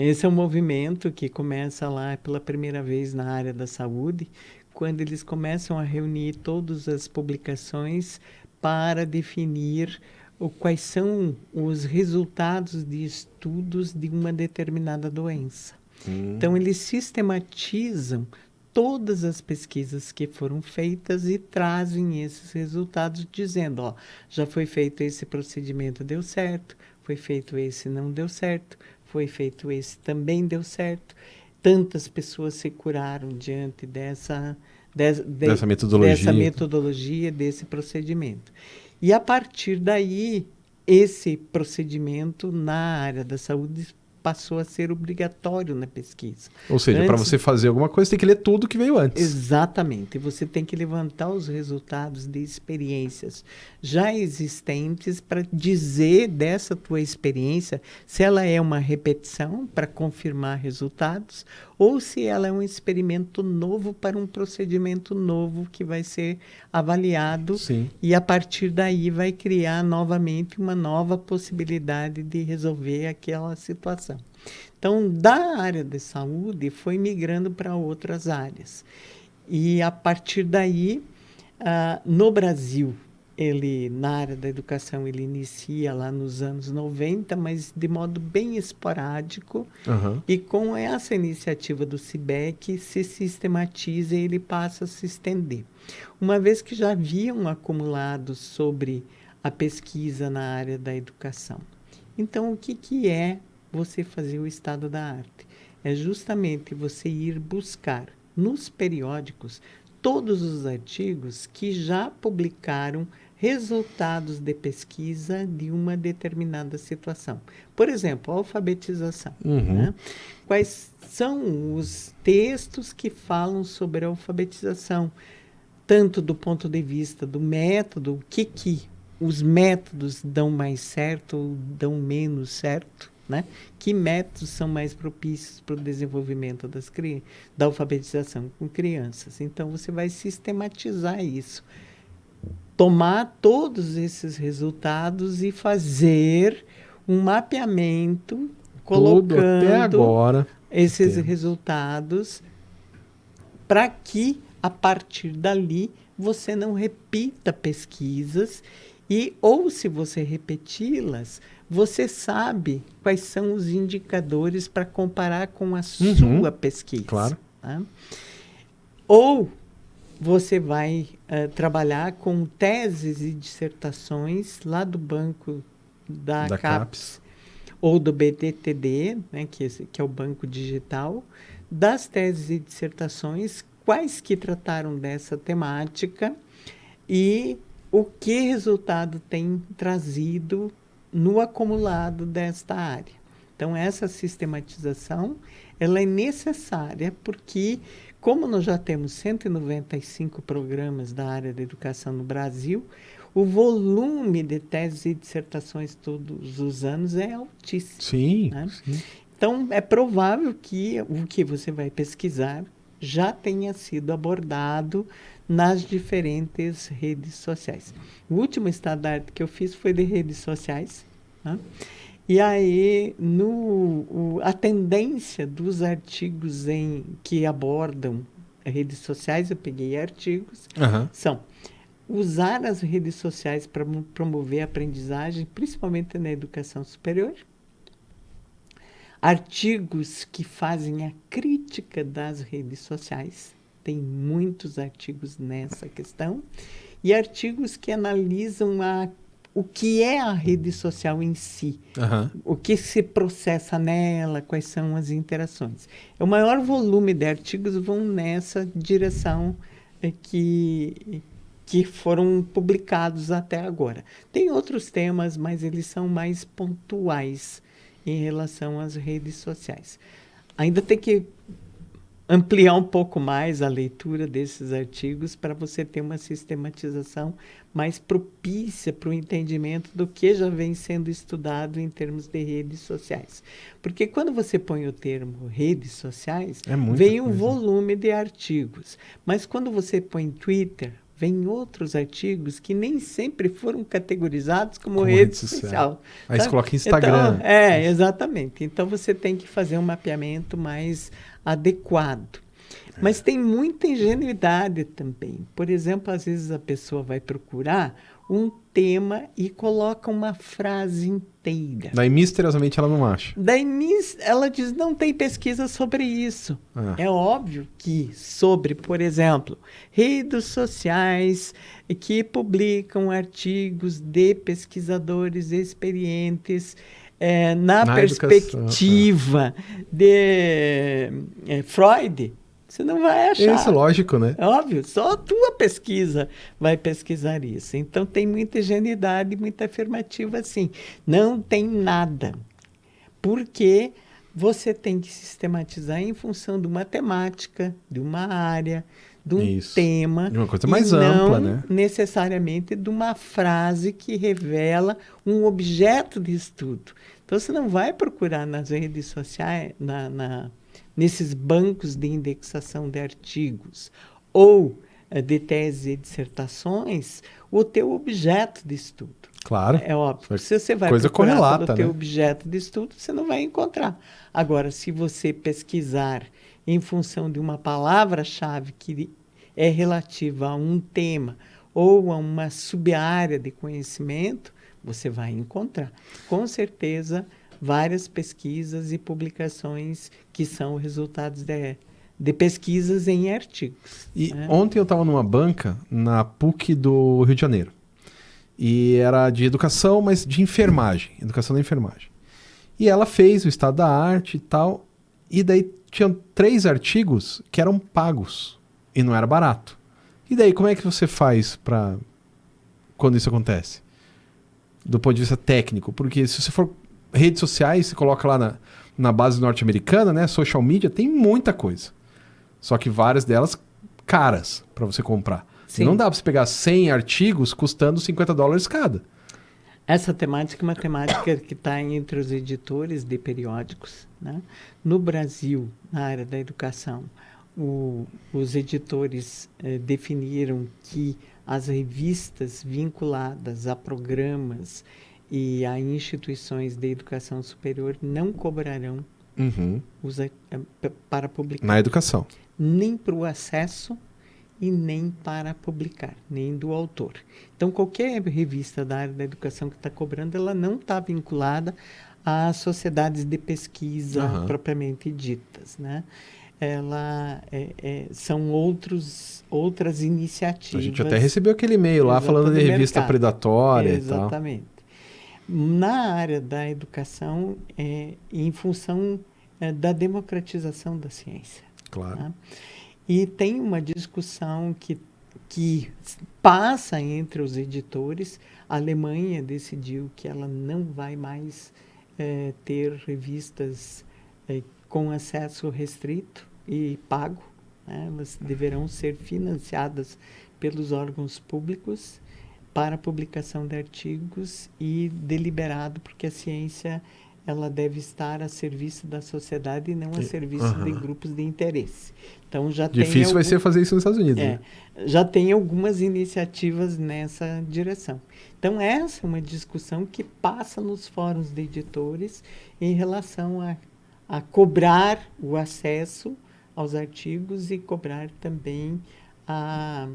S2: Esse é um movimento que começa lá pela primeira vez na área da saúde, quando eles começam a reunir todas as publicações para definir quais são os resultados de estudos de uma determinada doença. Então, eles sistematizam todas as pesquisas que foram feitas e trazem esses resultados dizendo, ó, já foi feito esse procedimento, deu certo, foi feito esse, não deu certo, foi feito esse, também deu certo. Tantas pessoas se curaram diante dessa metodologia, desse procedimento. E a partir daí, esse procedimento na área da saúde passou a ser obrigatório na pesquisa.
S1: Ou seja, para você fazer alguma coisa, tem que ler tudo que veio antes.
S2: Exatamente. Você tem que levantar os resultados de experiências já existentes para dizer dessa tua experiência se ela é uma repetição para confirmar resultados ou se ela é um experimento novo para um procedimento novo que vai ser avaliado.
S1: Sim.
S2: E a partir daí vai criar novamente uma nova possibilidade de resolver aquela situação. Então, da área de saúde, foi migrando para outras áreas. E, a partir daí, no Brasil, na área da educação, ele inicia lá nos anos 90, mas de modo bem esporádico.
S1: Uhum.
S2: E com essa iniciativa do CIBEC, se sistematiza e ele passa a se estender. Uma vez que já haviam acumulado sobre a pesquisa na área da educação. Então, o que é você fazer o estado da arte? É justamente você ir buscar nos periódicos todos os artigos que já publicaram resultados de pesquisa de uma determinada situação. Por exemplo, a alfabetização.
S1: Uhum.
S2: Né? Quais são os textos que falam sobre a alfabetização? Tanto do ponto de vista do método, o que os métodos dão mais certo ou dão menos certo, né? Que métodos são mais propícios para o desenvolvimento da alfabetização com crianças. Então, você vai sistematizar isso. Tomar todos esses resultados e fazer um mapeamento colocando
S1: até agora
S2: esses resultados para que, a partir dali, você não repita pesquisas ou se você repeti-las, você sabe quais são os indicadores para comparar com a sua pesquisa.
S1: Claro.
S2: Tá? Ou você vai trabalhar com teses e dissertações lá do banco da CAPES ou do BDTD, né, que é o banco digital, das teses e dissertações, quais que trataram dessa temática e o que resultado tem trazido no acumulado desta área. Então, essa sistematização ela é necessária porque, como nós já temos 195 programas da área da educação no Brasil, o volume de teses e dissertações todos os anos é altíssimo.
S1: Sim,
S2: né?
S1: Sim.
S2: Então, é provável que o que você vai pesquisar já tenha sido abordado nas diferentes redes sociais. O último estado da arte que eu fiz foi de redes sociais. Né? E aí, a tendência dos artigos que abordam redes sociais, eu peguei artigos, são usar as redes sociais para promover a aprendizagem, principalmente na educação superior. Artigos que fazem a crítica das redes sociais. Tem muitos artigos nessa questão. E artigos que analisam o que é a rede social em si. O que se processa nela, quais são as interações. O maior volume de artigos vão nessa direção que que foram publicados até agora. Tem outros temas, mas eles são mais pontuais em relação às redes sociais. Ainda tem que ampliar um pouco mais a leitura desses artigos para você ter uma sistematização mais propícia para o entendimento do que já vem sendo estudado em termos de redes sociais. Porque quando você põe o termo redes sociais, vem um volume de artigos. Mas quando você põe Twitter, vem outros artigos que nem sempre foram categorizados como rede social.
S1: Aí você coloca Instagram.
S2: Então, exatamente. Então, você tem que fazer um mapeamento mais adequado. Mas tem muita ingenuidade também. Por exemplo, às vezes a pessoa vai procurar um tema e coloca uma frase inteira.
S1: Daí, misteriosamente, ela não acha.
S2: Daí, ela diz, não tem pesquisa sobre isso. É óbvio que sobre, por exemplo, redes sociais que publicam artigos de pesquisadores experientes na perspectiva de Freud, você não vai achar.
S1: Isso, lógico, né?
S2: É óbvio, só a tua pesquisa vai pesquisar isso. Então, tem muita ingenuidade, muita afirmativa, assim. Não tem nada. Porque você tem que sistematizar em função de uma temática, de uma área, de um tema.
S1: De uma coisa mais ampla, né?
S2: Não necessariamente de uma frase que revela um objeto de estudo. Então, você não vai procurar nas redes sociais, nesses bancos de indexação de artigos ou de teses e dissertações, o teu objeto de estudo.
S1: Claro.
S2: É óbvio. Se você vai procurar pelo teu objeto de estudo, você não vai encontrar. Agora, se você pesquisar em função de uma palavra-chave que é relativa a um tema ou a uma sub-área de conhecimento, você vai encontrar. Com certeza, várias pesquisas e publicações que são resultados de pesquisas em artigos.
S1: E ontem eu estava numa banca na PUC do Rio de Janeiro. E era de educação, mas de enfermagem. Educação da enfermagem. E ela fez o estado da arte e tal. E daí tinham 3 artigos que eram pagos. E não era barato. E daí, como é que você faz para quando isso acontece? Do ponto de vista técnico. Porque se você for redes sociais, você coloca lá na base norte-americana, né? Social media, tem muita coisa. Só que várias delas caras para você comprar. Sim. Não dá para você pegar 100 artigos custando $50 cada.
S2: Essa temática é uma temática que está entre os editores de periódicos, né? No Brasil, na área da educação, os editores definiram que as revistas vinculadas a programas e a instituições de educação superior não cobrarão para publicar.
S1: Na educação.
S2: Nem para o acesso e nem para publicar, nem do autor. Então, qualquer revista da área da educação que está cobrando, ela não está vinculada às sociedades de pesquisa propriamente ditas, né? São outras iniciativas.
S1: A gente até recebeu aquele e-mail lá falando de revista predatória e tal.
S2: Exatamente. Na área da educação, em função da democratização da ciência.
S1: Claro.
S2: Tá? E tem uma discussão que passa entre os editores. A Alemanha decidiu que ela não vai mais ter revistas com acesso restrito e pago, né? Elas deverão ser financiadas pelos órgãos públicos para publicação de artigos e deliberado, porque a ciência ela deve estar a serviço da sociedade e não a serviço de grupos de interesse. Então já
S1: difícil vai ser fazer isso nos Estados Unidos. Né?
S2: Já tem algumas iniciativas nessa direção. Então essa é uma discussão que passa nos fóruns de editores em relação a cobrar o acesso aos artigos e cobrar também a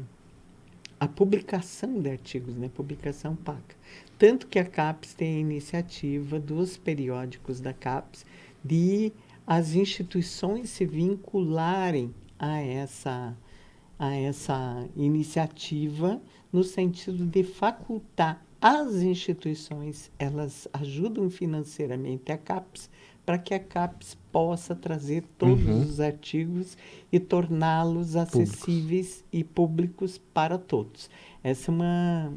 S2: publicação de artigos, né? Publicação paga. Tanto que a CAPES tem a iniciativa dos periódicos da CAPES de as instituições se vincularem a essa iniciativa no sentido de facultar as instituições, elas ajudam financeiramente a CAPES para que a CAPES possa trazer todos os artigos e torná-los acessíveis e públicos para todos. Essa é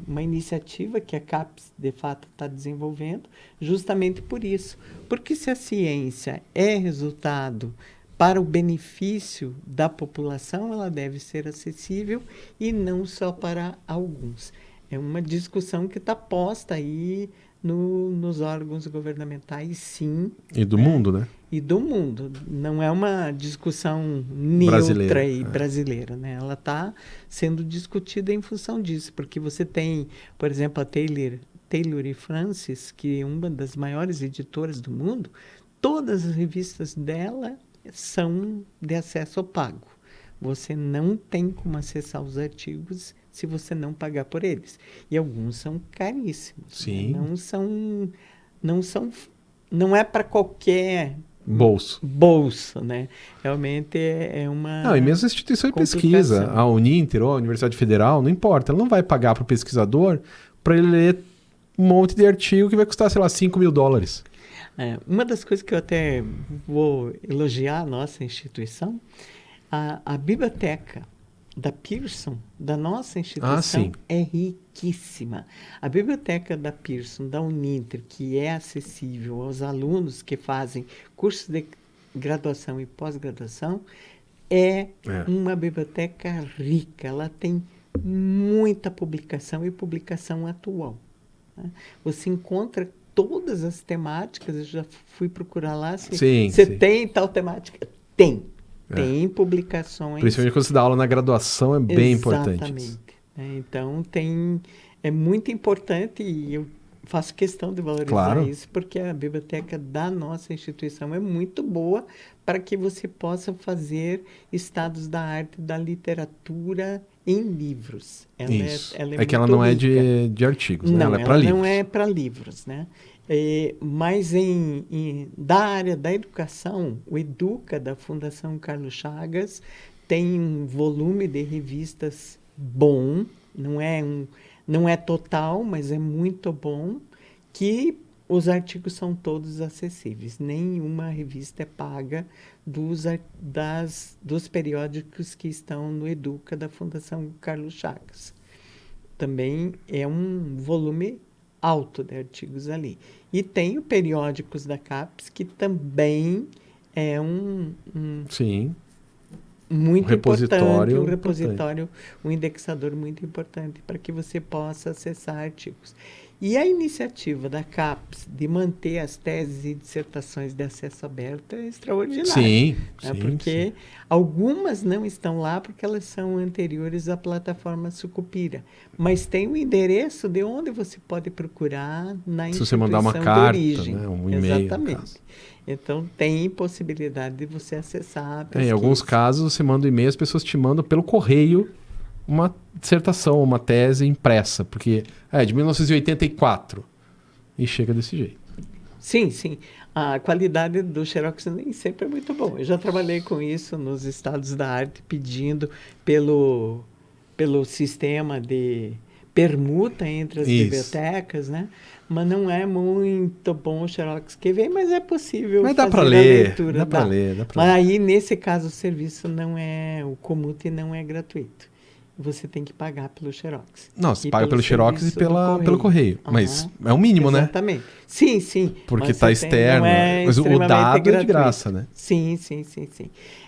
S2: uma iniciativa que a CAPES, de fato, está desenvolvendo, justamente por isso. Porque se a ciência é resultado para o benefício da população, ela deve ser acessível e não só para alguns. É uma discussão que está posta aí nos órgãos governamentais, sim.
S1: E do mundo, né?
S2: E do mundo. Não é uma discussão neutra e brasileira, né? Ela está sendo discutida em função disso, porque você tem, por exemplo, a Taylor e Francis, que é uma das maiores editoras do mundo, todas as revistas dela são de acesso pago. Você não tem como acessar os artigos se você não pagar por eles. E alguns são caríssimos.
S1: Sim.
S2: Né? Não é para qualquer bolso, né? Realmente é uma...
S1: Não, e mesmo a instituição de pesquisa, a Uninter ou a Universidade Federal, não importa, ela não vai pagar para o pesquisador para ele ler um monte de artigo que vai custar, sei lá, $5.000.
S2: Uma das coisas que eu até vou elogiar a nossa instituição, a biblioteca da Pearson, da nossa instituição, é riquíssima. A biblioteca da Pearson, da Uninter, que é acessível aos alunos que fazem cursos de graduação e pós-graduação, é uma biblioteca rica. Ela tem muita publicação e publicação atual. Né? Você encontra todas as temáticas, eu já fui procurar lá, se você tem tal temática. Tem publicações.
S1: Principalmente quando você dá aula na graduação, é bem importante.
S2: Exatamente. Então, é muito importante e eu faço questão de valorizar isso, porque a biblioteca da nossa instituição é muito boa para que você possa fazer estados da arte, da literatura em livros. Ela é
S1: que ela não é de artigos, né?
S2: Não,
S1: ela é para livros.
S2: Não é para livros, né? Mas da área da educação, o Educa, da Fundação Carlos Chagas, tem um volume de revistas bom, não é total, mas é muito bom, que os artigos são todos acessíveis. Nenhuma revista é paga dos periódicos que estão no Educa, da Fundação Carlos Chagas. Também é um volume alto de artigos ali. E tem o periódicos da CAPES, que também é muito importante, um repositório, um indexador muito importante para que você possa acessar artigos. E a iniciativa da CAPES de manter as teses e dissertações de acesso aberto é extraordinária.
S1: Sim,
S2: porque algumas não estão lá porque elas são anteriores à plataforma Sucupira. Mas tem o endereço de onde você pode procurar na instituição.
S1: Se você mandar uma carta,
S2: de origem.
S1: Né, um e-mail.
S2: Exatamente. Então, tem possibilidade de você acessar a pesquisa.
S1: Em alguns casos, você manda um e-mail, as pessoas te mandam pelo correio uma dissertação, uma tese impressa, porque é de 1984 e chega desse jeito.
S2: Sim. A qualidade do Xerox nem sempre é muito bom. Eu já trabalhei com isso nos estados da arte, pedindo pelo sistema de permuta entre as bibliotecas, né? Mas não é muito bom o Xerox que vem, mas é possível
S1: fazer
S2: a leitura.
S1: Dá para ler.
S2: Mas aí, nesse caso, o serviço o comute não é gratuito. Você tem que pagar pelo Xerox.
S1: Não, você paga pelo Xerox e pelo correio. Mas é o mínimo,
S2: exatamente. Né? Sim.
S1: Porque está externo. Mas o dado gratuito. É de graça, né?
S2: Sim.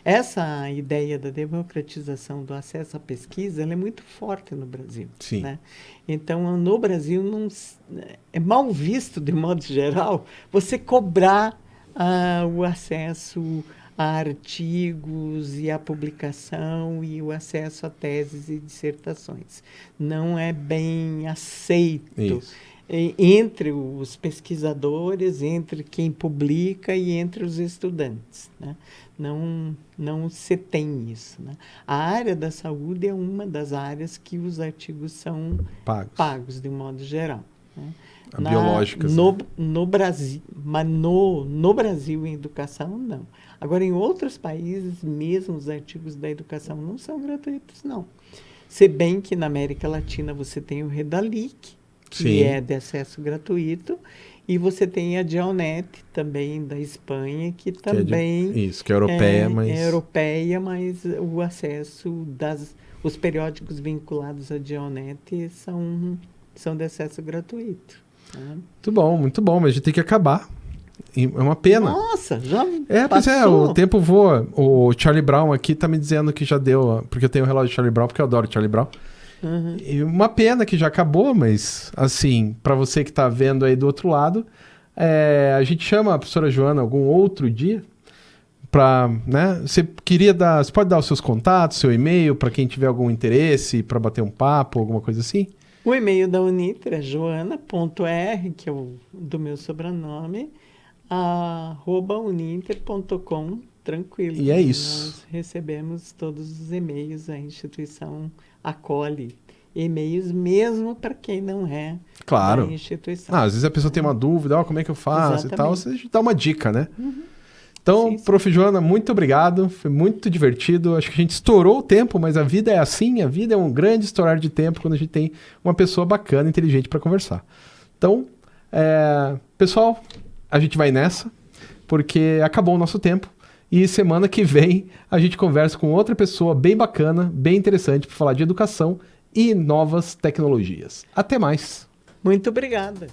S2: Essa ideia da democratização do acesso à pesquisa ela é muito forte no Brasil.
S1: Sim.
S2: Né? Então, no Brasil, é mal visto, de modo geral, você cobrar o acesso a artigos e a publicação e o acesso a teses e dissertações. Não é bem aceito entre os pesquisadores, entre quem publica e entre os estudantes. Né? Não se tem isso. Né? A área da saúde é uma das áreas que os artigos são pagos de modo geral. Né?
S1: Biológicas.
S2: No Brasil, mas no Brasil, em educação, não. Agora, em outros países, mesmo os artigos da educação não são gratuitos, não. Se bem que na América Latina você tem o Redalic, que é de acesso gratuito, E você tem a Geonet também da Espanha, que também
S1: isso, que é europeia, mas...
S2: é europeia, mas o acesso os periódicos vinculados à Geonet são de acesso gratuito. Né?
S1: Muito bom, mas a gente tem que acabar. E é uma pena.
S2: Nossa, já
S1: pois
S2: passou.
S1: O tempo voa. O Charlie Brown aqui tá me dizendo que já deu, porque eu tenho o relógio de Charlie Brown, porque eu adoro Charlie Brown.
S2: Uhum.
S1: E uma pena que já acabou, mas assim, para você que tá vendo aí do outro lado, a gente chama a professora Joana algum outro dia para, né? Você pode dar os seus contatos, seu e-mail para quem tiver algum interesse, para bater um papo, alguma coisa assim?
S2: O e-mail da Uninter é joana.r, que é o do meu sobrenome, @uninter.com, tranquilo.
S1: E é isso.
S2: Nós recebemos todos os e-mails, a instituição acolhe e-mails mesmo para quem não é
S1: Claro.
S2: da instituição.
S1: Às vezes a pessoa tem uma dúvida, como é que eu faço e tal, você dá uma dica, né?
S2: Uhum.
S1: Então,
S2: sim.
S1: Prof. Joana, muito obrigado, foi muito divertido, acho que a gente estourou o tempo, mas a vida é assim, a vida é um grande estourar de tempo quando a gente tem uma pessoa bacana, inteligente para conversar. Então, pessoal, a gente vai nessa, porque acabou o nosso tempo. E semana que vem a gente conversa com outra pessoa bem bacana, bem interessante para falar de educação e novas tecnologias. Até mais.
S2: Muito obrigada.